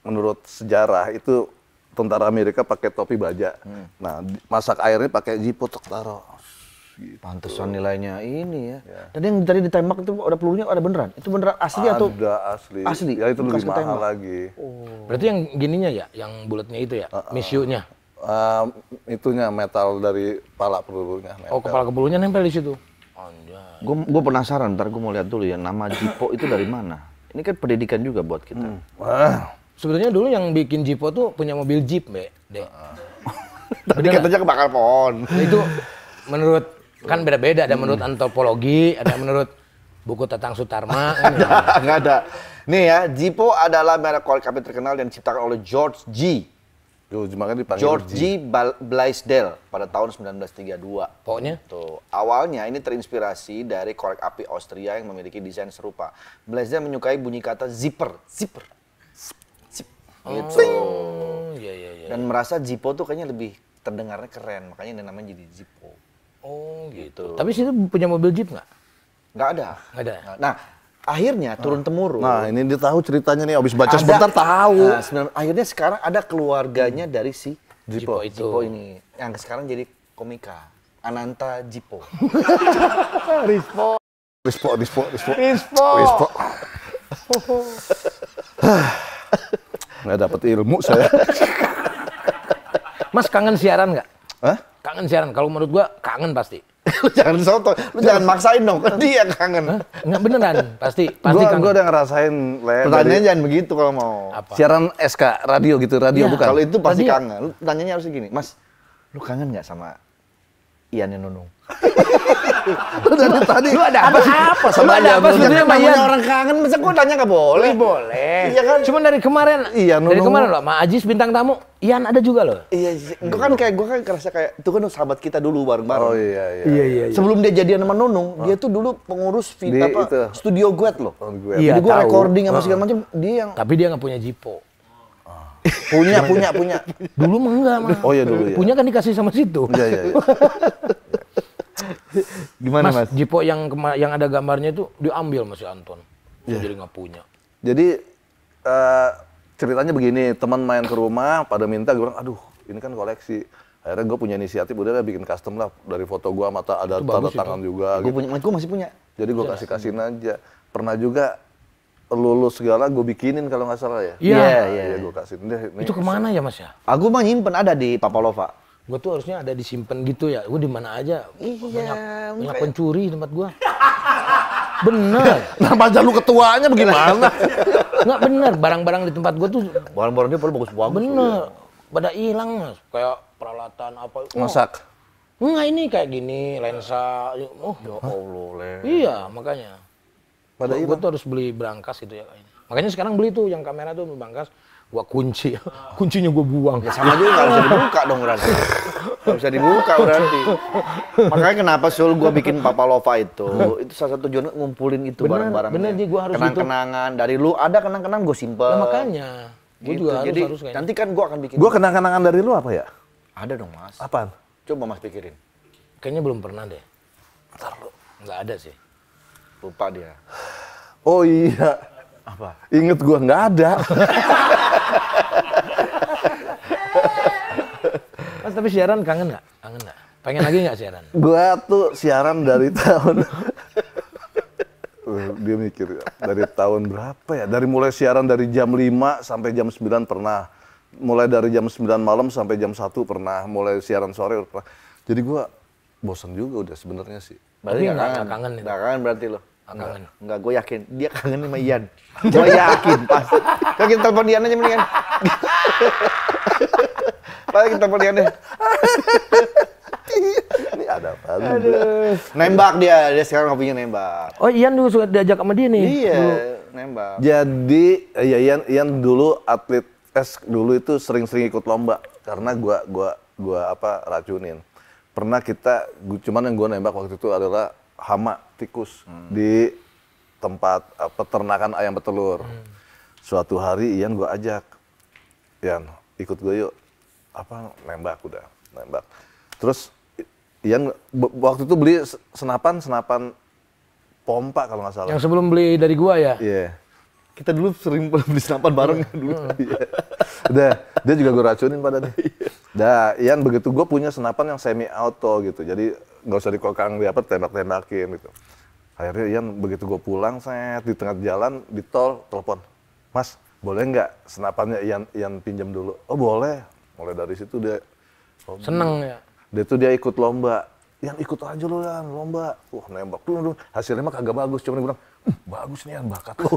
menurut sejarah itu tentara Amerika pakai topi baja. Nah, masak airnya pakai Zippo tok taruh. Pantesan nilainya ini ya. Dan yang tadi ditembak itu ada pelurunya ada beneran? Itu beneran asli atau? Ada asli. Asli? Ya itu Bekas lebih mahal ketembak? lagi. Berarti yang gininya ya, yang bulatnya itu ya, misiunya. Itunya metal dari pala pelurunya. Oh, nempel. kepala kepelurunya nempel di situ. Anjay. Gue penasaran, ntar gue mau lihat dulu ya, nama Zippo itu dari mana? Ini kan pendidikan juga buat kita. Wah, Sebetulnya dulu yang bikin Zippo tuh punya mobil Jeep, Dek. Tadi katanya kebakar pohon. Nah, itu menurut kan beda-beda, ada menurut antropologi, ada menurut buku Tatang Sutarma. Kan, ya. Nggak ada. Nih ya, Zippo adalah merek korek api terkenal yang diciptakan oleh George G. makanya dipanggil George G. Blaisdell pada tahun 1932. Pokoknya Tuh, awalnya ini terinspirasi dari korek api Austria yang memiliki desain serupa. Blaisdell menyukai bunyi kata zipper, zip, gitu. oh, iya. Dan merasa Zippo tuh kayaknya lebih terdengarnya keren, makanya ini namanya jadi Zippo. Oh, gitu. Tapi situ punya mobil Jeep nggak? Nggak ada. Nggak ada. Nah, akhirnya turun temurun. Nah, ini dia tahu ceritanya nih, habis baca sebentar tahu. Nah, akhirnya sekarang ada keluarganya dari si Zippo itu. Zippo ini, yang sekarang jadi komika, Ananta Zippo. Rispo. Nggak dapet ilmu saya. Mas kangen siaran nggak? Hah? Kangen siaran. Kalau menurut gua kangen pasti. Lu jangan soto, lu jangan maksain dong, kan dia kangen. Nggak beneran, pasti Gue kangen. udah ngerasain, Le. Pertanyaannya jangan begitu kalau mau. Apa? Siaran SK, radio gitu, radio Iya. bukan? Kalau itu pasti Tadi- kangen. Lu tanyanya harus gini, Mas, lu kangen nggak sama Ian yang Nunung? Lu dari tadi Lu ada apa sih? apa Lu sama ada Ian apa Nunung? sebetulnya sama Namanya Ian? orang kangen, masa gua tanya nggak boleh? Boleh. Iya kan? Cuman dari kemarin, Iya, dari Nunung. kemarin loh, sama Ajis bintang tamu, Ian ada juga loh. Iya, gua kan ngerasa kayak itu kan sahabat kita dulu bareng-bareng. Oh iya. Iya. Sebelum dia jadian sama Nunung, dia tuh dulu pengurus Di apa, itu. studio Guet loh. Oh, gue. Iya, Jadi gua tahu. recording sama segala macam, dia yang Tapi dia nggak punya Jipo. punya. Dulu mah enggak, mah. Oh iya dulu ya. Punya kan dikasih sama situ. Iya. Gimana Mas, Mas? Jipo yang ada gambarnya itu diambil masih Anton. Jadi nggak punya. Jadi ceritanya begini, teman main ke rumah pada minta, gue bilang, aduh ini kan koleksi. Akhirnya gue punya inisiatif, udah lah bikin custom lah dari foto gue, mata ada Itu tanda bagus tangan juga. Gua Gitu. punya, gua masih punya. Jadi gue kasihin aja. Pernah juga lulus segala gue bikinin kalau nggak salah ya. Iya. Gue kasihin deh. Nih, Itu kemana ya Mas ya? Aku mah nyimpen ada di Papalova. Gue tuh harusnya ada disimpan gitu ya. Gue di mana aja. Iya, Banyak pencuri di tempat gue. Bener. Nama aja lu ketuanya bagaimana? Nggak bener. Barang-barang di tempat gue tuh Barang-barang dia pada bagus-bagus. bener. Pada hilang Mas. Kayak peralatan apa. Masak. Enggak ini kayak gini. Lensa. Oh Ya Allah, Le. iya makanya. Pada Gue tuh harus beli berangkas gitu ya kayaknya. Makanya sekarang beli tuh yang kamera tuh berangkas. Gua kunci. Kuncinya gue buang. Ya sama juga nggak bisa dibuka dong berarti. Nggak bisa dibuka berarti. Makanya kenapa Sul gua bikin Papalova itu salah satu tujuan ngumpulin itu Bener, barang-barang. bener, Ji, gua harus kenang-kenangan dari lu ada kenang-kenang gue simpen. Nah, makanya. Gue Gitu. juga Jadi harus kayaknya. nanti kan gua akan bikin. Gue kenang-kenangan dari lu apa ya? Ada dong Mas. Apaan? Coba Mas pikirin. Kayaknya belum pernah deh. Ntar lu. Nggak ada sih. Lupa dia. Oh iya. Apa? Ingat gue nggak ada. Mas tapi siaran kangen nggak? Kangen nggak? Pengen lagi nggak siaran? Gue tuh siaran dari tahun. Dia mikir dari tahun berapa ya? Dari mulai siaran dari jam 5 sampai jam 9 pernah. Mulai dari jam 9 malam sampai jam 1 pernah. Mulai siaran sore pernah. Jadi gue bosan juga udah sebenarnya sih. Berarti Tapi nggak nggak kangen itu. Nggak kangen berarti lo. Kangen. Enggak, gue yakin. Dia kangen sama Ian. Gue yakin, pasti. Kalau kita telepon Ian aja mendingan. Paling kita telepon Ian deh. Ini ada apa? Nembak dia sekarang hobinya nembak. Oh Ian dulu suka diajak sama dia nih. Iya, Dulu. nembak. Jadi ya Ian dulu atlet dulu itu sering-sering ikut lomba karena gua apa racunin. Pernah cuman yang gua nembak waktu itu adalah hama tikus di tempat peternakan ayam petelur. Suatu hari Ian gua ajak, Ian ikut gue yuk, nembak. Terus Ian waktu itu beli senapan pompa kalau nggak salah. Yang sebelum beli dari gua ya. Iya. Kita dulu sering beli senapan bareng dulu. Udah, dia juga gue racunin pada dia. Dah, Ian begitu gue punya senapan yang semi auto gitu, jadi nggak usah dikokang tembak-tembakin gitu. Akhirnya Ian begitu gue pulang, di tengah jalan di tol telepon, Mas boleh nggak senapannya Ian pinjam dulu? Oh boleh. Mulai dari situ dia Seneng ya. dia ikut lomba. Ian ikut aja lo Ian, lomba. Nembak tuh, hasilnya mah kagak bagus, cuman dia bilang, bagus nih Ian bakat lo.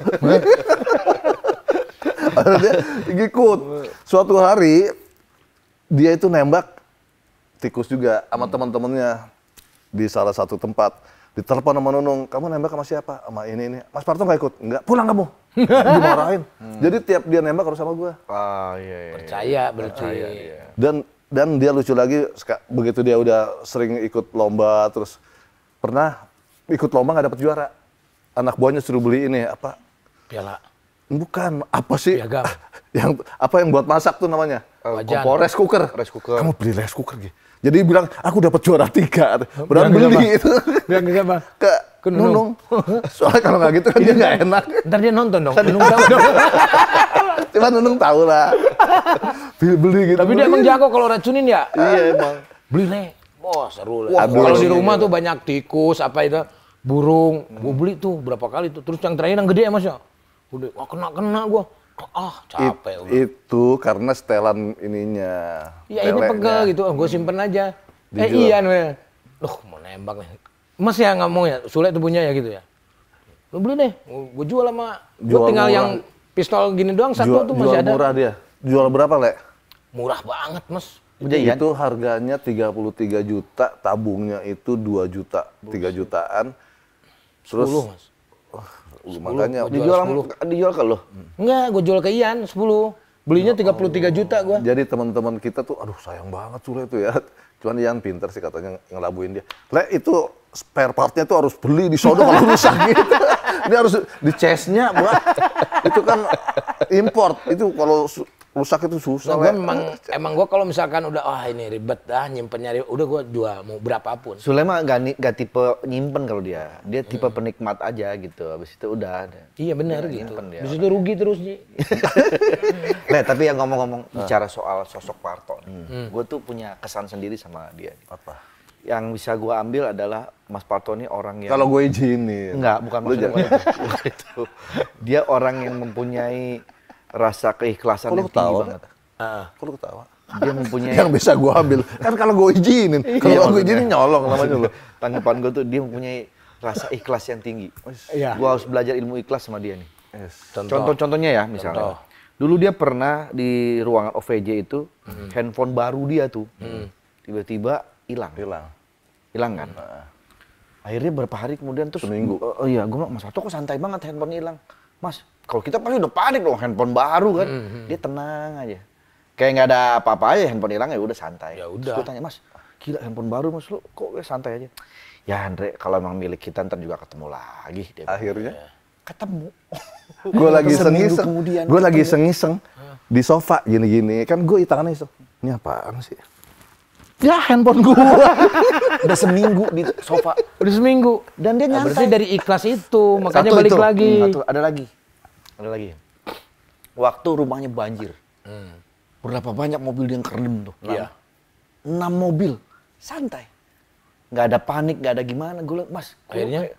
Akhirnya dia ikut. Suatu hari dia itu nembak tikus juga sama teman-temannya di salah satu tempat. Ditelepon sama Nunung, kamu nembak sama siapa? Sama ini. Mas Parto nggak ikut? Enggak, pulang kamu. Dimarahin. Jadi tiap dia nembak harus sama gue. Ah iya. Percaya berarti. Dan dia lucu lagi, begitu dia udah sering ikut lomba, terus pernah ikut lomba nggak dapet juara. Anak buahnya suruh beli ini, Piala. Bukan, apa sih? Piagam. yang buat masak tuh namanya? Wajan. Rice cooker. Rice cooker. Kamu beli rice cooker gitu. Jadi bilang, aku dapat juara 3. Bilang Beneran ke beli siapa? itu. Bilang ke siapa? Ke Nunung. Soalnya kalau nggak gitu kan dia nggak enak. Ntar dia nonton dong. Nunung tahu dong. Cuma Nunung tahu lah. Beli gitu. Tapi dia emang jago kalau racunin ya. Iya emang. Beli le. Wah seru le. Wah, Kalau di iya, rumah iya. tuh banyak tikus apa itu. Burung. Gue beli tuh berapa kali tuh. Terus yang terakhir yang gede ya Mas ya. Udah wah kena gua. Capek udah. Itu karena setelan ininya. Iya ini peleknya. pegel gitu. Gue simpen aja. Dijual. Ian we. Loh mau nembak nih. Mas ya ngomong ya, Sule itu punya ya gitu ya. Lu beli deh, gue jual sama, gue tinggal murah. yang pistol gini doang satu tuh masih ada. Jual murah dia. Jual berapa, Le? Murah banget mas. Itu harganya 33 juta, tabungnya itu 2 juta, 3 jutaan. Terus 10 mas. makanya Dijual ke lo? Enggak, gue jual ke Ian 10. Belinya 33 juta gue. jadi teman-teman kita tuh, aduh sayang banget Sule itu ya. Cuman Ian pinter sih katanya ngelabuin dia. Le, itu spare partnya tuh harus beli di sono kalau rusak gitu. Dia harus di chestnya buat. Itu kan import. Itu kalau rusak itu susah. Nah, gue emang gue kalau misalkan udah ini ribet nyimpennya udah gue jual mau berapapun. Sulema gak tipe nyimpen kalau dia. Dia tipe penikmat aja gitu. Habis itu udah ada. Iya benar Ya, gitu. nyimpen dia. Habis itu rugi terus Ji. Tapi yang ngomong-ngomong bicara soal sosok Parto nih. Gue tuh punya kesan sendiri sama dia. Apa? Yang bisa gue ambil adalah Mas Parto ini orang yang... Kalau gue izinin. Enggak, bukan maksudnya bukan itu. Dia orang yang mempunyai rasa keikhlasan yang tinggi banget. Kok lu ketawa? Dia mempunyai... Yang bisa gue ambil. Kan kalau gue izinin. Kalau gue izinin nyolong namanya lu. Tanggapan gue tuh dia mempunyai rasa ikhlas yang tinggi. Iya. Gue harus belajar ilmu ikhlas sama dia nih. Contoh. Contoh-contohnya ya misalnya. Dulu dia pernah di ruangan OVJ itu, handphone baru dia tuh. Tiba-tiba hilang. Hilang kan? Akhirnya berapa hari kemudian terus... Seminggu. Oh iya, gue bilang, Mas Parto kok santai banget handphone hilang. Mas, kalau kita pasti udah panik dong, handphone baru kan. Dia tenang aja. Kayak nggak ada apa-apa aja, handphone hilang ya udah santai. Ya Terus udah. gue tanya, Mas, gila handphone baru Mas, lu kok santai aja? Ya Andre, kalau emang milik kita ntar juga ketemu lagi. Dia bilang. Akhirnya? Ketemu. Gue lagi Seminggu iseng-iseng. kemudian Gue lagi ketemu. iseng-iseng. Di sofa gini-gini. Kan gue tangannya iseng. Ini apaan sih? Ya handphone gue. Udah seminggu di sofa. Udah seminggu. Dan dia nyantai. Berarti dari ikhlas itu, makanya Satu balik itu. lagi. Satu, ada lagi. Waktu rumahnya banjir. Berapa banyak mobil yang kerendam tuh. Iya. 6 mobil. Santai. Nggak ada panik, nggak ada gimana. Gue bilang, Mas. kok Akhirnya? kayak-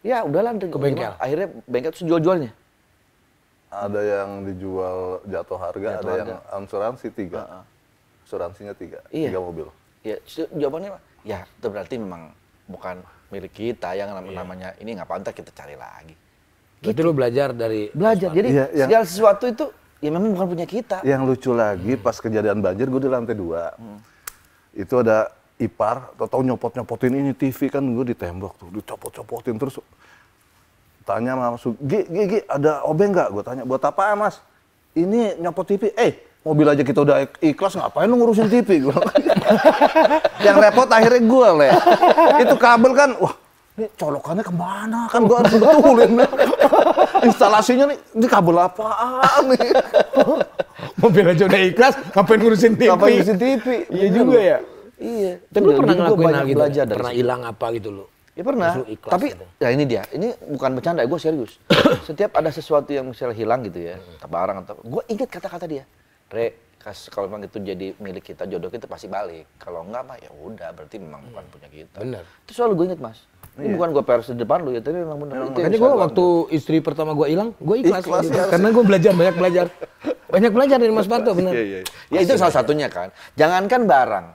Ya udahlah. Ke bengkel? Akhirnya bengkel terus jual-jualnya. Ada yang dijual jatuh harga, Jatuh ada yang harga. asuransi 3. Asuransinya 3. Iya. 3 mobil. Ya jawabannya, ya itu berarti memang bukan milik kita. Yang namanya ini nggak pantas kita cari lagi. Berarti lu belajar dari... Belajar. Jadi Iya, yang- segala sesuatu itu ya memang bukan punya kita. Yang lucu lagi pas kejadian banjir gue di lantai 2. Itu ada ipar, tau nyopot-nyopotin ini TV kan gue di tembok tuh, dicopot-copotin terus. Tanya sama Mas, Gi, ada obeng nggak? Gue tanya, buat apaan Mas? Ini nyopot TV. Mobil aja kita udah ikhlas, ngapain lu ngurusin TV? Gua. Yang repot akhirnya gue, Le. Itu kabel kan, wah ini colokannya kemana? Kan gue harus betulin. Instalasinya nih, ini kabel apaan nih? Mobil aja udah ikhlas, ngapain ngurusin TV? Ngapain ngurusin TV? Iya Bener juga loh. ya. Iya. Tapi lu pernah Jadi gua ngelakuin banyak hal gitu? belajar dari Pernah situ. hilang apa gitu lu? Ya pernah. Terus lu ikhlas Tapi gitu. ya ini dia. Ini bukan bercanda, gue serius. Setiap ada sesuatu yang misalnya hilang gitu ya, entah barang atau gue ingat kata-kata dia. Kalau memang itu jadi milik kita, jodoh kita pasti balik. Kalau enggak mah ya udah, berarti memang bukan punya kita. Bener. Itu selalu gue ingat, Mas. Ini bukan gue peres di depan lu ya, tapi memang benar. Makanya gue waktu istri pertama gue hilang, gue ikhlas. Ikhlas, gitu. ya. Karena gue banyak belajar. Banyak belajar dari Mas Parto, bener. Ya itu salah satunya kan. Jangankan barang.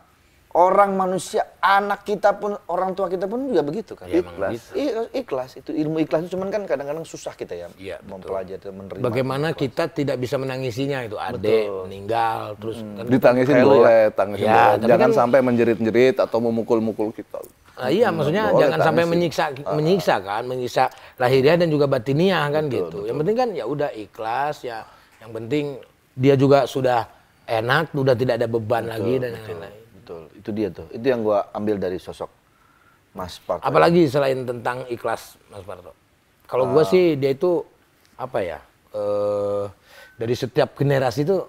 Orang manusia, anak kita pun, orang tua kita pun juga begitu kan. Ya, emang Ikhlas. Itu ilmu ikhlas itu cuman kan kadang-kadang susah kita ya Iya, betul. mempelajari dan menerima. Bagaimana kita tidak bisa menangisinya itu adik meninggal terus kan. Ditangisin Kayak lu ya? boleh, tangisin Ya, boleh. tapi Jangan kan- sampai menjerit-jerit atau memukul-mukul kita. Iya, maksudnya boleh jangan sampai tangisin. menyiksa lahiriah dan juga batiniah kan gitu. Yang penting kan ya udah ikhlas ya. Yang penting dia juga sudah enak, udah tidak ada beban lagi dan yang lain-lain. Betul, itu dia tuh. Itu yang gua ambil dari sosok Mas Parto. Apalagi selain tentang ikhlas, Mas Parto. Kalau gua sih dia itu apa ya? Dari setiap generasi itu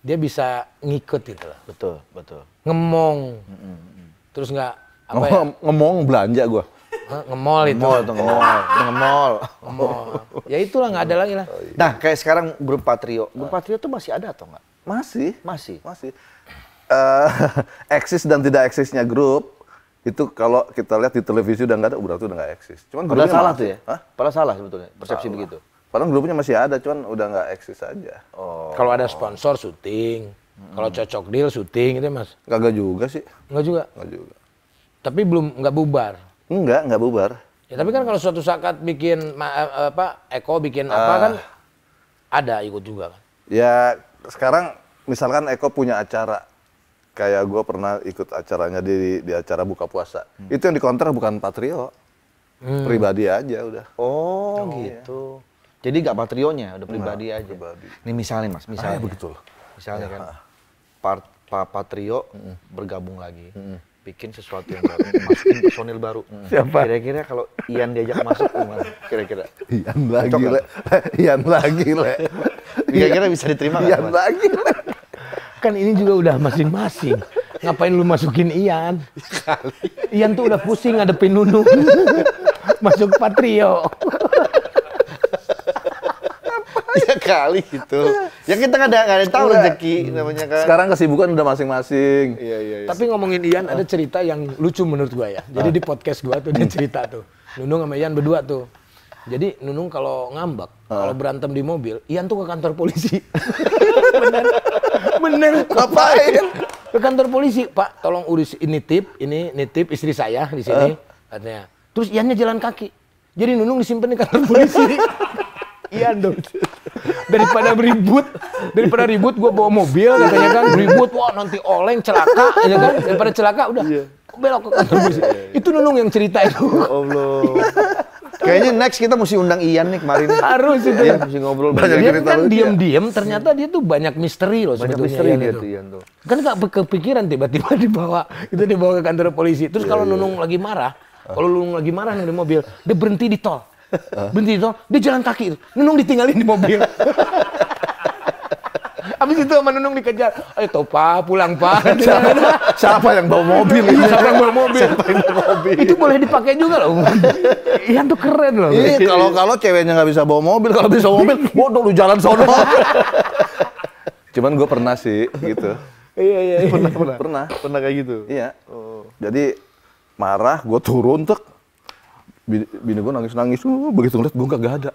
dia bisa ngikut gitu loh. Betul. Ngemong. Terus nggak apa ya? Ngomong belanja gue. Ngemol itu. Ngemol. Ya itulah nggak ada lagi lah. Nah, kayak sekarang grup Patrio. Grup Patrio tuh masih ada atau enggak? Masih. Masih. Eksis dan tidak eksisnya grup itu kalau kita lihat di televisi udah nggak ada, berarti udah nggak eksis. Cuman Padahal grupnya salah masih. tuh ya? Hah? Padahal salah sebetulnya, persepsi Salah. begitu. Padahal grupnya masih ada, cuman udah nggak eksis aja. Kalau ada sponsor syuting, kalau cocok deal syuting itu Mas. Kagak juga sih, Enggak juga. nggak juga. Tapi nggak bubar. Nggak bubar. Ya, tapi kan kalau suatu saat bikin Eko bikin apa kan ada ikut juga kan. Ya sekarang misalkan Eko punya acara, kayak gue pernah ikut acaranya di acara buka puasa. Itu yang dikontrak bukan Patrio, pribadi aja udah. Oh gitu. Jadi nggak patrionya, udah pribadi aja. Pribadi. Ini misalnya mas, misalnya. Begitu. Misalnya kan, Pak Patrio bergabung lagi, bikin sesuatu yang baru, masukin personil baru. Siapa? Kira-kira kalau Ian diajak masuk gimana? Kira-kira? Ian lagi, Le. Ian lagi, Le. Kira-kira bisa diterima nggak? Ian Mas? lagi, Le. Kan ini juga udah masing-masing. Ngapain lu masukin Ian? Ian tuh udah pusing ngadepin Nunung. Masuk Patrio. Ya kali gitu. Ya kita nggak ada yang tahu rezeki namanya kan. Sekarang kesibukan udah masing-masing. Iya. Tapi ngomongin Ian ada cerita yang lucu menurut gua ya. Jadi di podcast gua tuh dia cerita tuh. Nunung sama Ian berdua tuh. Jadi Nunung kalau ngambek, kalau berantem di mobil, Ian tuh ke kantor polisi. Bener. Ngapain? Ke kantor polisi, Pak, tolong urus ini nitip istri saya di sini, katanya. Terus Iannya jalan kaki. Jadi Nunung disimpan di kantor polisi. Ian dong. Daripada ribut, gua bawa mobil, katanya kan, ribut, wah nanti oleng, celaka, ya kan? Daripada celaka, udah belok ke kantor polisi. Itu Nunung yang cerita itu. Allah. Kayaknya next kita mesti undang Ian nih kemarin. Harus itu. Iya, mesti ngobrol Banyak Dia cerita kan lucu ya. diam-diam, ternyata dia tuh banyak misteri loh Banyak sebetulnya. misteri Ian dia itu. tuh Ian tuh. Kan nggak kepikiran tiba-tiba dibawa ke kantor polisi. Terus kalau Nunung lagi marah, kalau Nunung lagi marah nih di mobil, dia berhenti di tol. Berhenti di tol, dia jalan kaki. Nunung ditinggalin di mobil. Habis itu sama Nunung dikejar. Ayo toh Pak, pulang Pak. Siapa yang bawa mobil? Siapa yang bawa mobil? Itu boleh dipakai juga loh. Ian tuh keren loh. Ini kalau ceweknya nggak bisa bawa mobil, kalau bisa bawa mobil, bodoh lu jalan sono. Cuman gue pernah sih gitu. Iya. Pernah kayak gitu. Iya. Jadi marah, gue turun tek. Bini gue nangis. Begitu ngeliat gue nggak ada.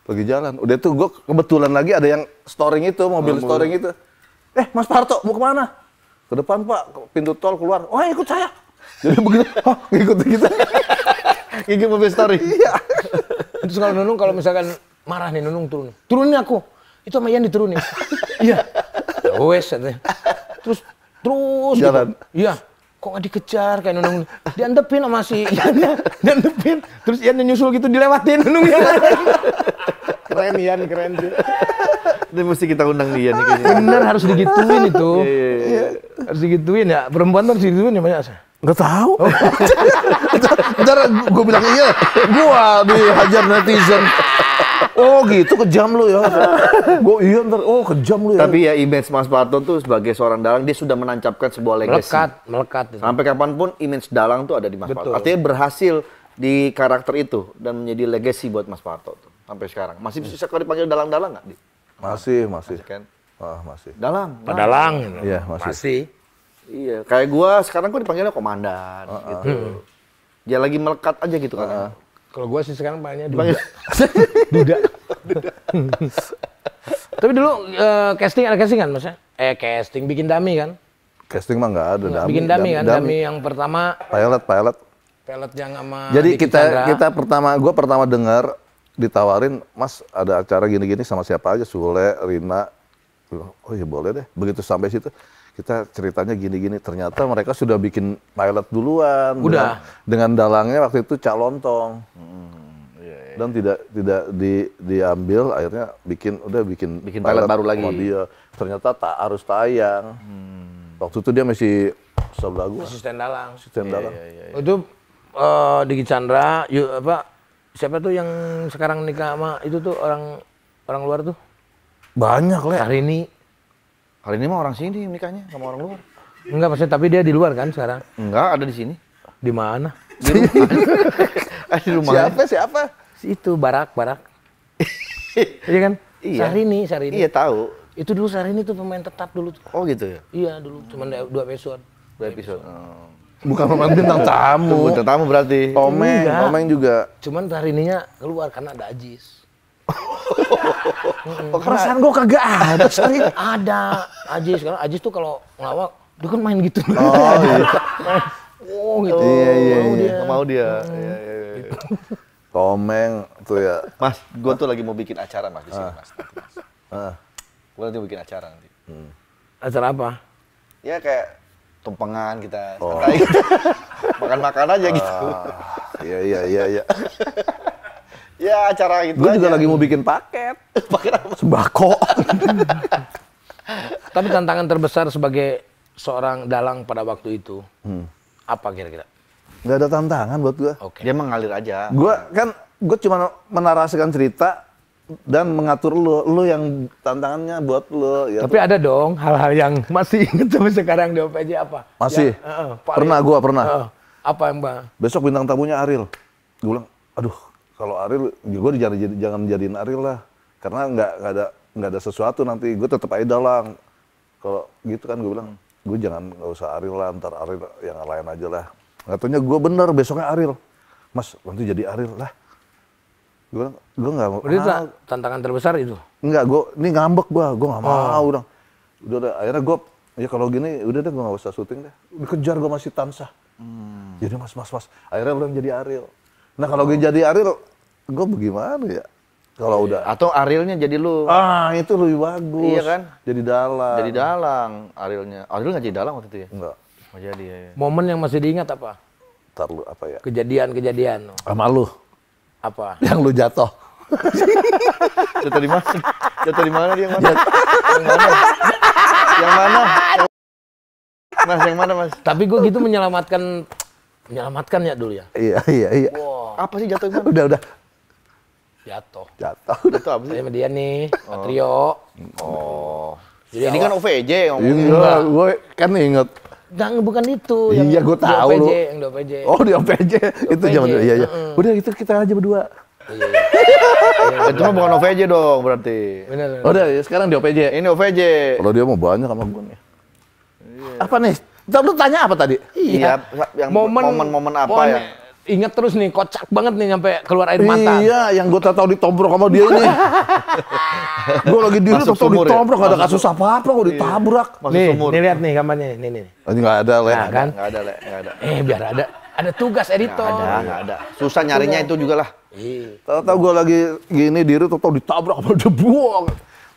Lagi jalan. Udah tuh gue kebetulan lagi ada yang storing itu, mobil storing itu. Mas Parto mau kemana? Ke depan Pak, ke pintu tol keluar. Oh ikut saya. Jadi begitu, ngikut gitu. Gigi mobil story. Iya. Terus kalau Nunung kalau misalkan marah nih Nunung turunin aku. Itu sama Ian diturunin. Iya. Ya wes katanya. Terus jalan. Gitu. Iya. Kok nggak dikejar kayak Nunung. Diantepin sama si Ian. Diantepin. Terus Ian nyusul gitu dilewatin Nunung ya. Keren Ian, keren sih. Ini mesti kita undang dia nih kayaknya. Bener harus digituin itu. Iya. Harus digituin ya. Perempuan tuh harus digituin ya banyak. Nggak tahu. Ntar gue bilang iya, gue dihajar netizen. Oh gitu, kejam lu ya. Gue iya ntar, kejam lu ya. Tapi ya image Mas Parto tuh sebagai seorang dalang, dia sudah menancapkan sebuah legacy. Melekat. Sampai kapanpun image dalang tuh ada di Mas Parto. Artinya berhasil di karakter itu dan menjadi legacy buat Mas Parto tuh sampai sekarang. Masih bisa kalau dipanggil dalang-dalang nggak? Masih. Kan? Masih. Dalang. Padalang. Iya, masih. Iya, kayak gua sekarang gua dipanggilnya komandan gitu. Dia lagi melekat aja gitu kan. Kalau gua sih sekarang panggilnya Duda. Tapi dulu casting ada casting kan maksudnya? Casting bikin dummy kan? Casting mah nggak ada. Bikin dummy kan? Dummy yang pertama pilot. Pilot yang sama Jadi Diki Chandra. kita pertama dengar ditawarin, Mas ada acara gini-gini sama siapa aja, Sule, Rina. Oh iya boleh deh. Begitu sampai situ kita ceritanya gini-gini. Ternyata mereka sudah bikin pilot duluan. Udah. Dengan dalangnya waktu itu Cak Lontong. Dan tidak diambil, akhirnya bikin pilot baru lagi. sama dia. Ternyata tak harus tayang. Waktu itu dia masih sebagus. asisten dalang. Iya. Itu Diki Chandra, siapa tuh yang sekarang nikah sama itu tuh orang luar tuh? Banyak lah. Hari ini mah orang sini nikahnya sama orang luar. Enggak maksudnya, tapi dia di luar kan sekarang? Enggak, ada di sini. Di mana? Di rumah. Siapa? Itu Barak. Iya kan? Iya. Syahrini. Iya tahu. Itu dulu Syahrini tuh pemain tetap dulu tuh. Oh gitu ya. Iya dulu, cuma 2 episode. 2 episode. Bukan pemain bintang tamu. Bintang tamu berarti. Tomeng juga. Cuman Syahrini-nya keluar karena ada Ajis. Perasaan gue kagak ada. Ada Ajis, karena Ajis tuh kalau ngelawak dia kan main gitu. Oh iya. Oh gitu. Iya. Mau dia. Iya. Komeng tuh ya. Mas, gue tuh lagi mau bikin acara mas di sini mas. Nanti, mas. Gue nanti mau bikin acara nanti. Acara apa? Ya kayak tumpengan kita, santai gitu. Makan-makan aja gitu. Iya. Ya acara gitu Gue juga aja. lagi mau bikin paket. Paket apa? Sembako. Tapi tantangan terbesar sebagai seorang dalang pada waktu itu, apa kira-kira? Gak ada tantangan buat gue. Oke. Dia mengalir aja. Gue cuma menarasikan cerita dan mengatur lu yang tantangannya buat lu. Ya. Tapi ada dong hal-hal yang masih inget sampai sekarang di OPJ apa? Masih? Paling- Pernah. Apa yang bang? Besok bintang tamunya Ariel. Gue bilang, aduh, kalau Ariel, gue jangan jadiin Ariel lah, karena nggak ada sesuatu nanti. Gue tetap aja dalang. Kalau gitu kan gue bilang, gue nggak usah Ariel lah, ntar Ariel yang lain aja lah. Katanya gue bener besoknya Ariel. Mas, nanti jadi Ariel lah. Gue nggak mau. Berarti tantangan terbesar itu? Enggak, ini ngambek gue nggak mau. Udah, akhirnya gue, ya kalau gini, udah deh gue nggak usah syuting deh. Dikejar gue masih Tansah. Jadi mas. Akhirnya udah jadi Ariel. Nah kalau gue jadi Ariel, gue bagaimana ya? Kalau udah. Atau Arielnya jadi lu. Itu lebih bagus. Iya kan? Jadi dalang. Jadi dalang Arielnya. Ariel nggak jadi dalang waktu itu ya? Enggak. Nggak jadi ya. Momen yang masih diingat apa? Ntar lu apa ya? Kejadian. Sama lu. Apa? Yang lu jatuh. Jatuh di mana? Jatuh di mana dia? Yang mana? Mas, yang mana mas? Tapi gue gitu menyelamatkan ya dulu ya. Iya. Wow, Apa sih jatuh di mana? Udah. jatuh. Jatuh. Jatuh apa sih? Saya sama dia nih, Patrio. Oh. Jadi Ini kan OVJ yang ngomongin. Enggak, gue kan inget. Enggak, bukan itu. Iya, gue tahu lu. Yang di OPJ. Oh di OPJ. Itu zaman dulu. Iya. Udah itu kita aja berdua. Itu mah bukan OVJ dong berarti. Bener. Udah ya, sekarang di OPJ. Ini OVJ. Kalau dia mau banyak sama gue nih. Apa nih? Lu tanya apa tadi? Iya, yang momen-momen apa ya? Ingat terus nih, kocak banget nih sampai keluar air mata. Iya, yang gue tahu ditombrok sama dia ini. Gue lagi di Masuk tahu sumur ya? ditombrok, gak ada kasus apa-apa, gue ditabrak. Masuk Nih, sumur. nih lihat nih gambarnya nih. Nih. Ini nggak ada, Le. Nah, kan? Nggak ada, Le. Nggak ada. Biar ada. Ada tugas editor. Nggak ada. Susah nyarinya itu juga lah. Iya. Tahu-tahu gue lagi gini diri, tahu ditabrak sama dia buang.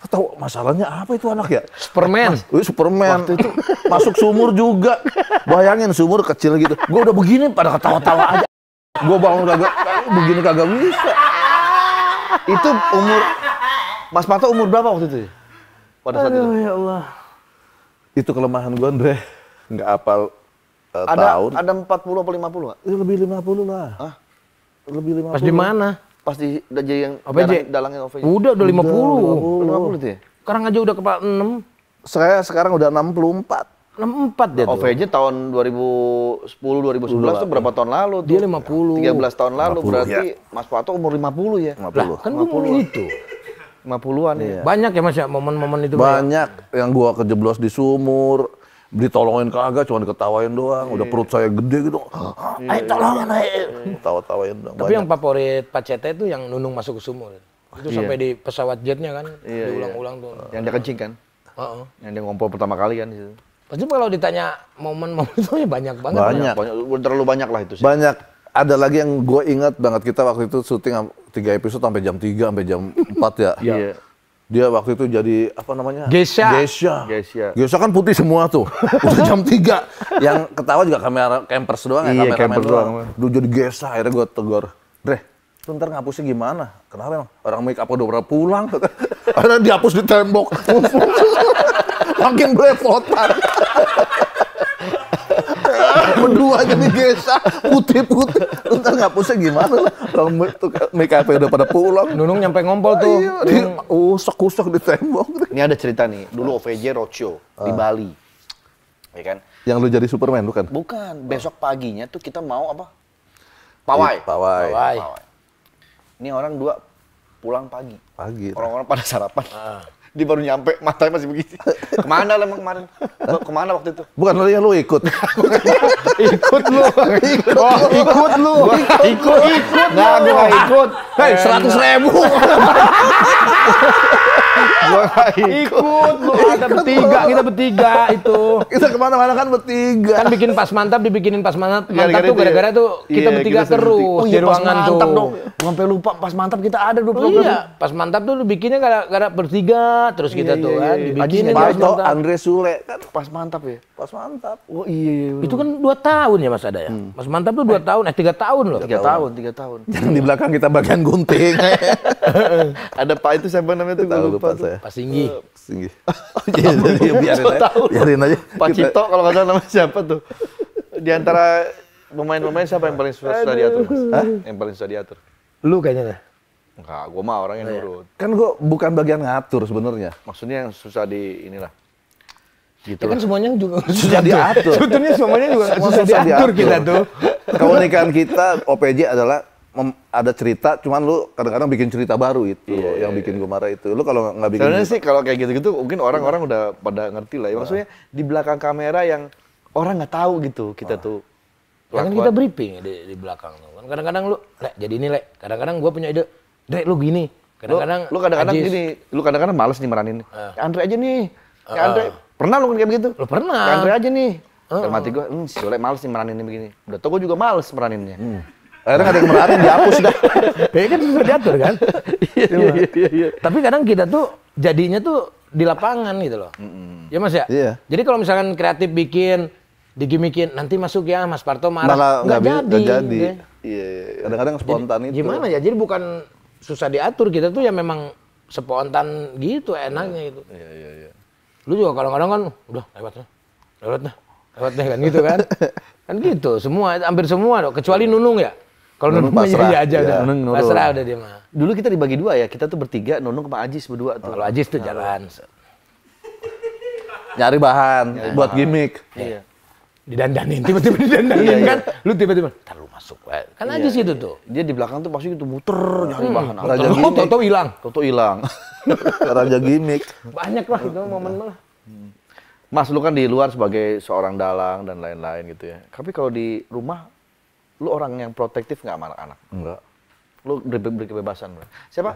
Tahu masalahnya apa itu anak ya? Superman. Superman. Waktu itu masuk sumur juga. Bayangin sumur kecil gitu. Gue udah begini pada ketawa-tawa aja. Gue bangun begini kagak bisa. Itu umur Mas Pato umur berapa waktu itu? Pada saat itu. Ya Allah. Itu kelemahan gue, Andre. Nggak hafal tahun. Ada 40 apa 50 nggak? Ya, lebih 50 lah. Hah? Lebih 50. Pas di mana? Pas udah jadi yang OPJ? dalangnya OVJ. Udah 50. 50 itu ya? Sekarang aja udah kepala 6. Saya sekarang udah 64. 64 dia tuh. OVJ tahun 2010 2011 tuh berapa tahun lalu tuh? Dia 50. 13 tahun lalu 50, berarti Mas Pato umur 50 ya? 50. Kan gue ngomong itu. 50-an ya. Banyak ya Mas ya momen-momen itu. Bang, ya? Banyak yang gua kejeblos di sumur, ditolongin kagak, cuma diketawain doang. Udah perut saya gede gitu. Ayo tolongin, ayo. Tawa-tawain doang. Tapi yang favorit Pak Cete itu yang Nunung masuk ke sumur. Itu sampai di pesawat jetnya kan, diulang-ulang tuh. Yang dia kencing kan? Heeh. Yang dia ngompol pertama kali kan di situ. Pasti kalau ditanya momen-momen itu ya banyak banget. Banyak. Terlalu banyak lah itu sih. Banyak. Ada lagi yang gue ingat banget, kita waktu itu syuting 3 episode sampai jam 3 sampai jam 4 ya. Iya. Dia waktu itu jadi apa namanya? Geisha. Geisha kan putih semua tuh. Udah jam 3. Yang ketawa juga kamera campers doang ya, Iya, kameramen camper doang. doang. Dulu jadi Geisha, akhirnya gue tegur. Dre, lu ntar ngapusnya gimana? Kenapa emang? Orang make up udah pernah pulang. Akhirnya dihapus di tembok. Makin belepotan. Berdua jadi Geisha, putih-putih. Lu ntar ngapusnya gimana? Orang make up udah pada pulang. Nunung nyampe ngompol tuh. Iya, usek-usek di tembok. Ini ada cerita nih, dulu OVJ roadshow di Bali. Ya kan? Yang lu jadi Superman bukan? Bukan, besok paginya tuh kita mau apa? Pawai. Pawai. Wai. Ini orang dua pulang pagi. Pagi. Orang-orang pada sarapan. Dia baru nyampe, matanya masih begini. Kemana lah emang kemarin? Kemana waktu itu? Bukan lu ikut. Ikut lu. Ikut lu. Ikut. Nah, gue gak ikut. Hei, 100.000. Gua nggak Ikut lu, ada bertiga, kita bertiga itu. Kita kemana-mana kan bertiga. Kan bikin pas mantap, dibikinin pas mantap Gara-gara tuh itu ya? gara-gara tuh kita Iya, bertiga kita terus Oh di iya, pas ruangan tuh. mantap dong. Gua sampai lupa pas mantap kita ada dua Oh program. iya, pas mantap tuh bikinnya gara-gara bertiga terus kita Iya, tuh iya, kan. iya. Dibikinin Ajis pas Parto, mantap. Andre Sule kan Pas mantap ya. pas mantap. Oh iya. Itu kan 2 tahun ya Mas Ada ya? Mas Mantap tuh 2 tahun, 3 tahun loh. 3 tahun, 3 tahun. Jangan di belakang kita bagian gunting. Ada Pak itu siapa namanya tuh? Gua Tahu lupa lupa tuh. saya. Pas tinggi. Tinggi. Jadi biarin aja. Biarin aja. Pak Cito kalau nggak salah namanya siapa tuh? Di antara pemain-pemain siapa yang paling susah diatur? Mas? Hah? Yang paling susah diatur? Lu kayaknya dah. Enggak, gua mah orang yang nurut. Kan gua bukan bagian ngatur sebenarnya. Maksudnya yang susah di inilah. Gitu. Ya kan semuanya juga Susah diatur. Sebetulnya semuanya juga Semua susah susah diatur diatur. kita tuh. Keunikan kita OPJ adalah ada cerita, cuman lu kadang-kadang bikin cerita baru itu, yang bikin gue marah itu. Lu kalau nggak bikin Sebenarnya sih kalau kayak gitu-gitu mungkin orang-orang udah pada ngerti lah ya. Maksudnya di belakang kamera yang orang nggak tahu gitu kita tuh. Ya kan kita briefing ya di belakang tuh. Kan kadang-kadang lu, Lek, jadi ini Lek. Kadang-kadang gua punya ide, Dek lu gini. Kadang-kadang Lu kadang-kadang Ajis. gini, lu kadang-kadang males nih meranin. Ya Andre aja nih. Ya Andre, pernah lu kayak begitu? Lu pernah. Ya Andre aja nih. Dalam hati gua, si Sule males nih meraninnya begini. Udah tau gua juga males meraninnya. akhirnya nggak ada yang meranin, dihapus dah. Ya kan susah diatur kan. Iya. Tapi kadang kita tuh jadinya tuh di lapangan gitu loh. Ya Mas ya? Iya. Jadi kalau misalkan kreatif bikin, digimikin, nanti masuk ya Mas Parto marah. Malah nggak nggak jadi. Oke. Iya, kadang-kadang spontan itu. Gimana ya? Jadi bukan susah diatur, kita tuh ya memang spontan gitu enaknya gitu. Iya. Lu juga kadang-kadang kan udah lewat deh kan gitu kan. Kan gitu, hampir semua dong, kecuali Nunung ya. Kalau Nunung Nunung pasrah. iya aja Iya, udah. Nunung nurut. Pasrah udah dia mah. Dulu kita dibagi dua ya, kita tuh bertiga, Nunung sama Ajis berdua tuh. Kalau Ajis tuh jalan. Nyari bahan buat gimmick. Iya. Didandanin, tiba-tiba didandanin kan. Lu tiba-tiba, ntar lu masuk. Kan Ajis itu tuh. Dia di belakang tuh pasti gitu muter nyari bahan. Raja Lu gimmick. tau hilang. Toto hilang. Raja gimmick. Banyak lah itu momen mah. Mas, lu kan di luar sebagai seorang dalang dan lain-lain gitu ya. Tapi kalau di rumah, lu orang yang protektif nggak sama anak-anak? Enggak. Lu beri kebebasan. Bro. Siapa?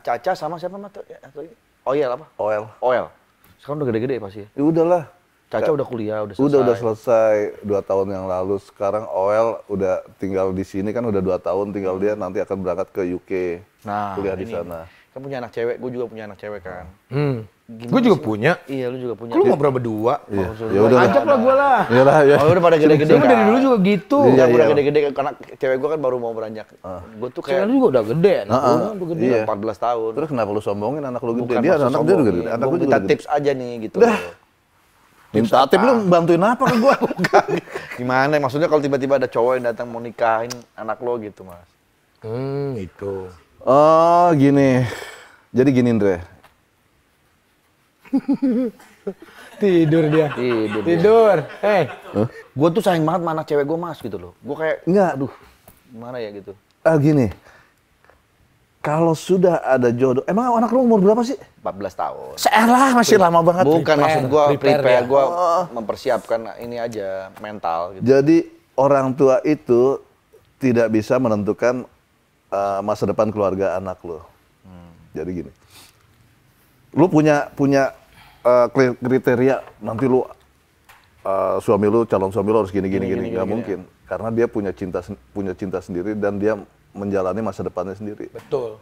Caca sama siapa mah? Oel apa? Oel. Sekarang udah gede-gede pasti ya? Ya udahlah. Caca udah kuliah, udah selesai. Udah selesai 2 tahun yang lalu. Sekarang Oel udah tinggal di sini kan udah 2 tahun. Tinggal dia nanti akan berangkat ke UK. Nah, kuliah di ini. sana. Kan punya anak cewek, gue juga punya anak cewek kan. Gue juga punya. Iya, lu juga punya. Kok lu ngobrol berdua? Iya. Ya udah. Ajak lah gue lah. Iyalah ya. Oh, udah pada gede-gede Gue dari dulu juga gitu. Iya, Udah iya. gede-gede karena cewek gue kan baru mau beranjak. Gue tuh Cewek kayak lu juga udah gede. Anak gua udah gede. Iya. 14 tahun. Terus kenapa lu sombongin anak lu gede? Bukan Dia maksud anak dia sombong, udah gede. iya. Anak Gua lu juga minta gede. tips aja nih gitu. Dah. Minta tip lu bantuin apa ke gua? Gimana? Maksudnya kalau tiba-tiba ada cowok yang datang mau nikahin anak lo gitu, Mas. Itu. Oh, gini. Jadi gini, Andre. Tidur dia. Tidur. Tidur. Gue tuh sayang banget sama anak cewek gue, Mas, gitu loh. Gue kayak, Enggak. aduh, gimana ya gitu. Gini. Kalau sudah ada jodoh, emang anak lu umur berapa sih? 14 tahun. Seelah, masih lama banget. Bukan, maksud gue prepare prepare, ya. gue mempersiapkan ini aja, mental gitu. Jadi orang tua itu tidak bisa menentukan masa depan keluarga anak lo. Jadi gini, lu punya kriteria nanti lu suami lu, calon suami lu harus gini nggak mungkin, karena dia punya cinta sendiri dan dia menjalani masa depannya sendiri. Betul.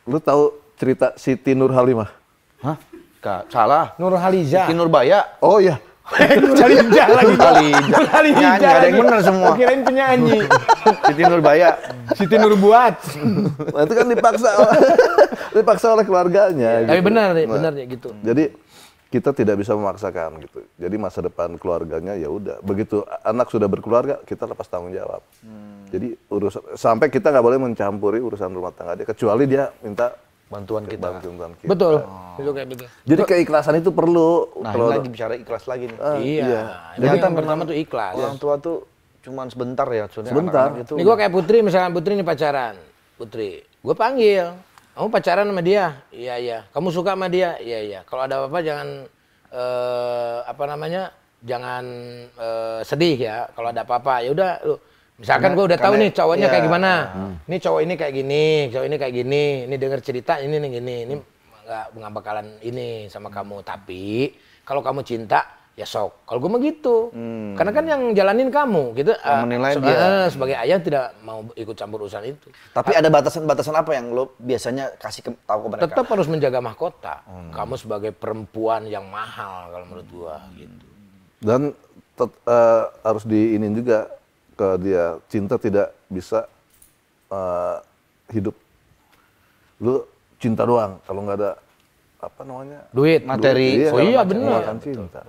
Lu tahu cerita Siti Nurhalimah? Hah? Kak, salah. Nurhaliza. Siti Nurbaya. Oh iya. Nurhaliza lagi. Nyanyi, nggak ada yang bener semua. Kirain penyanyi. Siti Nurbaya. Siti Nurbuat. Nah, itu kan dipaksa oleh keluarganya. Tapi gitu. benar Nah, ya gitu. Jadi kita tidak bisa memaksakan gitu. Jadi masa depan keluarganya ya udah. Begitu anak sudah berkeluarga, kita lepas tanggung jawab. Jadi urusan sampai kita nggak boleh mencampuri urusan rumah tangga dia, kecuali dia minta Bantuan kita. bantuan kita. Betul. Itu kayak betul. Jadi keikhlasan itu perlu. Nah, ini lagi bicara ikhlas lagi nih. Iya. Jadi Jadi yang pertama tuh ikhlas. Orang tua tuh cuman sebentar ya. Sebentar. Sebentar. Itu Ini gue kayak Putri, misalkan Putri nih pacaran. Putri, gue panggil. Kamu pacaran sama dia? Iya. Kamu suka sama dia? Iya. Kalau ada apa-apa jangan, jangan sedih ya. Kalau ada apa-apa, ya udah lu. Misalkan gue udah tahu nih cowoknya kayak gimana. Ini cowok ini kayak gini, cowok ini kayak gini. Ini denger cerita ini gini. Ini nggak bakalan ini sama kamu. Tapi kalau kamu cinta, ya sok. Kalau gue mah gitu. Karena kan yang jalanin kamu, gitu. Menilai dia. Sebagai ayah tidak mau ikut campur urusan itu. Tapi ada batasan-batasan apa yang lo biasanya tahu ke mereka? Tetap harus menjaga mahkota. Kamu sebagai perempuan yang mahal kalau menurut gua gitu. Dan harus diinin juga ke dia, cinta tidak bisa hidup. Lu cinta doang, kalau nggak ada apa namanya? Duit, materi. Oh iya benar. Cinta.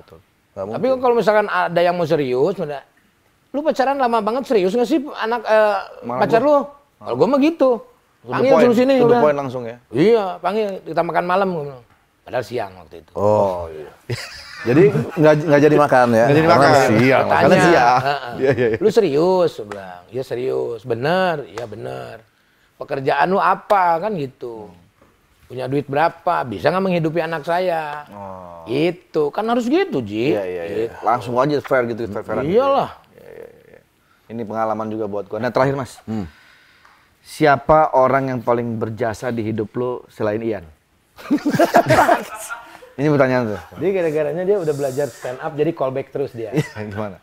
Tapi kalau misalkan ada yang mau serius, lu pacaran lama banget, serius nggak sih anak pacar lu? Kalau gua mah gitu. Panggil suruh sini udah. udah. Poin langsung ya. Iya, panggil kita makan malam. Padahal siang waktu itu. Oh iya. Jadi nggak jadi makan ya? Nggak jadi makan. Siang. Karena siang. Iya. Lu serius? Gua bilang. Iya serius. Bener? Iya bener. Pekerjaan lu apa? Kan gitu. Punya duit berapa? Bisa nggak menghidupi anak saya? Oh. Itu. Kan harus gitu, Ji. Iya. Gitu. Langsung aja fair gitu, fair-fairan. Iyalah. Iya. Ini pengalaman juga buat gua. Nah terakhir Mas. Siapa orang yang paling berjasa di hidup lo selain Ian? Ini pertanyaan tuh. Dia gara-garanya dia udah belajar stand up, jadi callback terus dia. Gimana?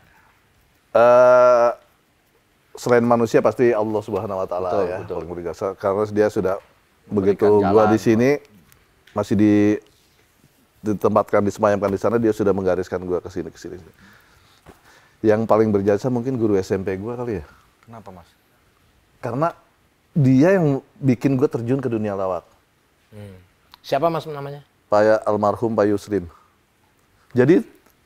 Selain manusia pasti Allah Subhanahu Wa Taala ya, betul. paling berjasa. Karena dia sudah begitu Memberikan gua jalan. di sini masih ditempatkan, disemayamkan di sana, dia sudah menggariskan gua ke sini. Yang paling berjasa mungkin guru SMP gua kali ya. Kenapa Mas? Karena dia yang bikin gua terjun ke dunia lawak. Siapa Mas namanya? Almarhum Pak Yusrin. Jadi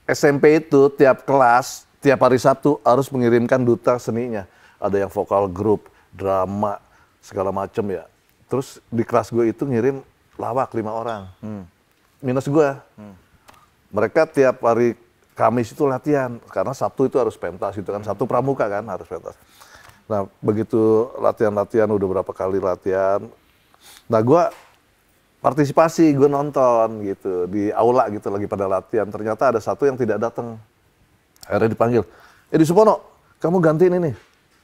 SMP itu tiap kelas, tiap hari Sabtu harus mengirimkan duta seninya. Ada yang vokal grup, drama, segala macem ya. Terus di kelas gue itu ngirim lawak 5 orang. Minus gue. Mereka tiap hari Kamis itu latihan. Karena Sabtu itu harus pentas gitu kan. Sabtu pramuka kan harus pentas. Nah begitu latihan-latihan, udah berapa kali latihan. Nah gue partisipasi, gue nonton gitu di aula gitu lagi pada latihan. Ternyata ada satu yang tidak datang. Akhirnya dipanggil, Edi Supono, kamu gantiin ini.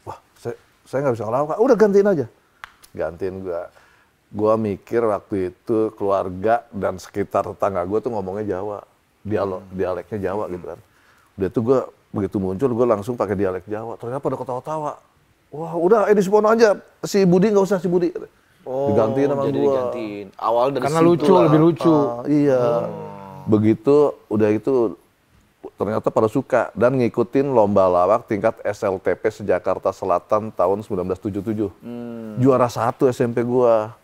Wah, saya nggak bisa ngelawak. Udah gantiin aja. Gantiin gue. Gue mikir waktu itu keluarga dan sekitar tetangga gue tuh ngomongnya Jawa, dialeknya Jawa gitu kan. Udah itu gue begitu muncul, gue langsung pakai dialek Jawa. Ternyata pada ketawa-tawa. Wah, udah Edi Supono aja. Si Budi nggak usah si Budi. Oh, digantiin sama jadi gua. digantiin. Awal dari Karena situ lucu, lah. lebih lucu. Iya. Begitu, udah itu ternyata pada suka dan ngikutin lomba lawak tingkat SLTP se-Jakarta Selatan tahun 1977. Juara 1 SMP gua.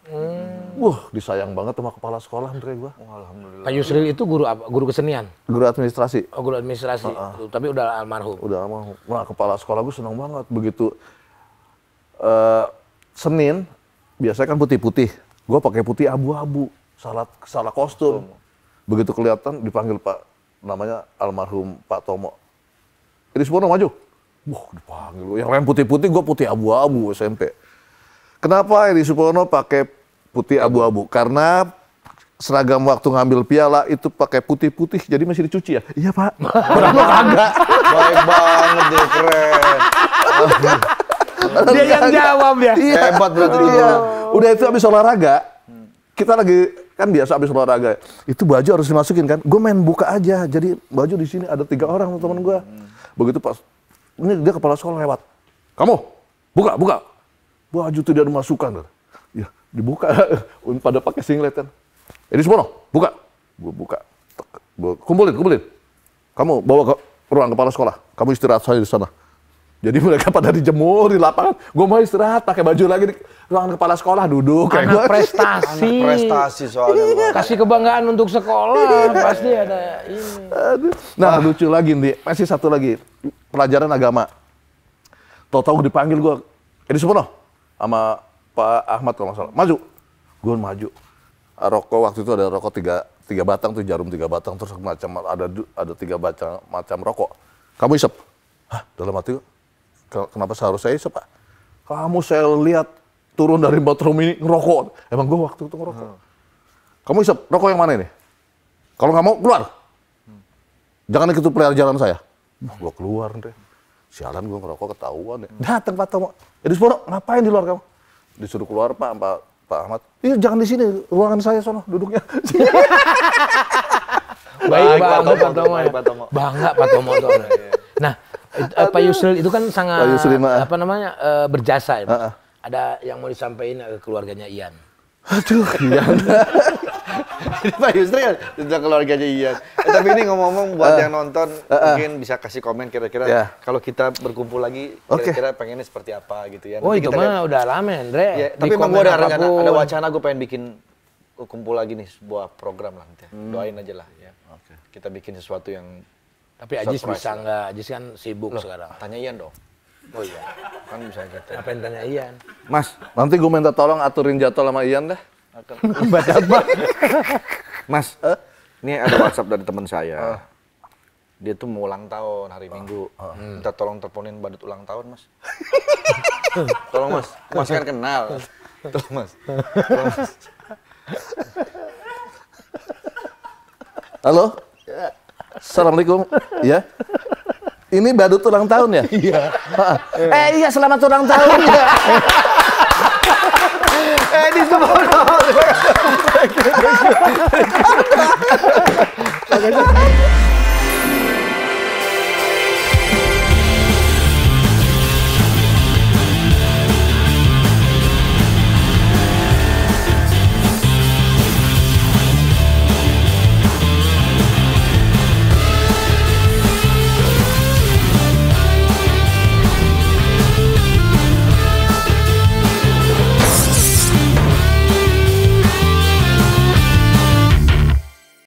Wah, disayang banget sama kepala sekolah menurut gua. Alhamdulillah. Pak Yusril itu guru apa? Guru kesenian? Guru administrasi. Oh, guru administrasi. Tapi udah almarhum. Udah lama. Wah, kepala sekolah gua senang banget. Begitu Senin, biasanya kan putih-putih. Gua pakai putih abu-abu. Salah kostum. Begitu kelihatan dipanggil Pak, namanya almarhum Pak Tomo. Edi Supono maju. Wah, dipanggil. Yang lain putih-putih, gue putih abu-abu SMP. Kenapa Edi Supono pakai putih abu-abu? Karena seragam waktu ngambil piala itu pakai putih-putih, jadi masih dicuci ya? Iya Pak. Padahal lo kagak. Baik banget deh, keren. Dia yang jawab ya. Iya. Hebat berarti dia. Iya. Udah itu habis olahraga, kita lagi kan biasa habis olahraga, itu baju harus dimasukin kan. Gue main buka aja, jadi baju di sini ada 3 orang teman gue. Begitu pas ini dia kepala sekolah lewat, kamu buka, baju tuh dia dimasukkan. Ya dibuka, pada pakai singlet kan. Edi Supono, buka, gue buka, kumpulin. Kamu bawa ke ruang kepala sekolah, kamu istirahat saja di sana. Jadi mereka pada dijemur di lapangan, gue mau istirahat pakai baju lagi di ruangan kepala sekolah, duduk kayak Anak gua. prestasi. Anak prestasi soalnya. Kasih kebanggaan untuk sekolah. Pasti ada ini. Aduh. Nah lucu lagi nih, masih satu lagi pelajaran agama. Tahu-tahu dipanggil gue, Edi Supono sama Pak Ahmad kalau nggak salah, maju. Gue maju. Rokok waktu itu ada rokok tiga batang tuh, jarum 3 batang, terus macam ada 3 macam rokok. Kamu isep? Hah, dalam hati gue, kenapa seharusnya isep Pak? Kamu saya lihat turun dari bathroom ini ngerokok. Emang gue waktu itu ngerokok. Kamu isep, rokok yang mana ini? Kalau nggak mau, keluar. Jangan ikut pelajaran saya. Wah, gue keluar deh. Sialan gue ngerokok ketahuan ya. Datang Pak Tomo. Edi Supono, ngapain di luar kamu? Disuruh keluar Pak Pak Ahmad, iya jangan di sini, ruangan saya sono duduknya. Baik Pak banget Tomo, Pak Tomo. baik Pak Tomo. Bangga Pak Tomo tuh. Nah, Pak Yusril itu kan sangat Pak Yusril mah. berjasa ya. Mas. Ada yang mau disampaikan ke keluarganya Ian. Aduh, iya. Ini Pak Yusril tentang keluarganya Ian. Tapi ini ngomong-ngomong buat yang nonton mungkin bisa kasih komen kira-kira Ya. kalau kita berkumpul lagi Oke. kira-kira pengennya seperti apa gitu ya. Oh Nanti itu kita lihat. mah udah lama Andre. Ya, Di tapi emang komen gue ada rencana, apapun. ada wacana gue pengen bikin kumpul lagi nih sebuah program lah nanti. Doain aja lah ya. Kita bikin sesuatu yang Tapi Ajis surprise bisa nggak? Ajis kan sibuk sekarang. tanya Ian dong. Oh iya. Kan bisa gitu. Apa yang tanya Ian? Mas, nanti gue minta tolong aturin jadwal sama Ian dah. Buat apa? Mas, ini ada WhatsApp dari teman saya. Dia tuh mau ulang tahun hari Minggu. Minta tolong teleponin badut ulang tahun, Mas. Tolong, Mas. Mas kan kenal. Tolong, Mas. Tolong, Mas. Halo? Assalamualaikum. Ya. Ini badut ulang tahun ya? Iya. Iya, selamat ulang tahun. Di semua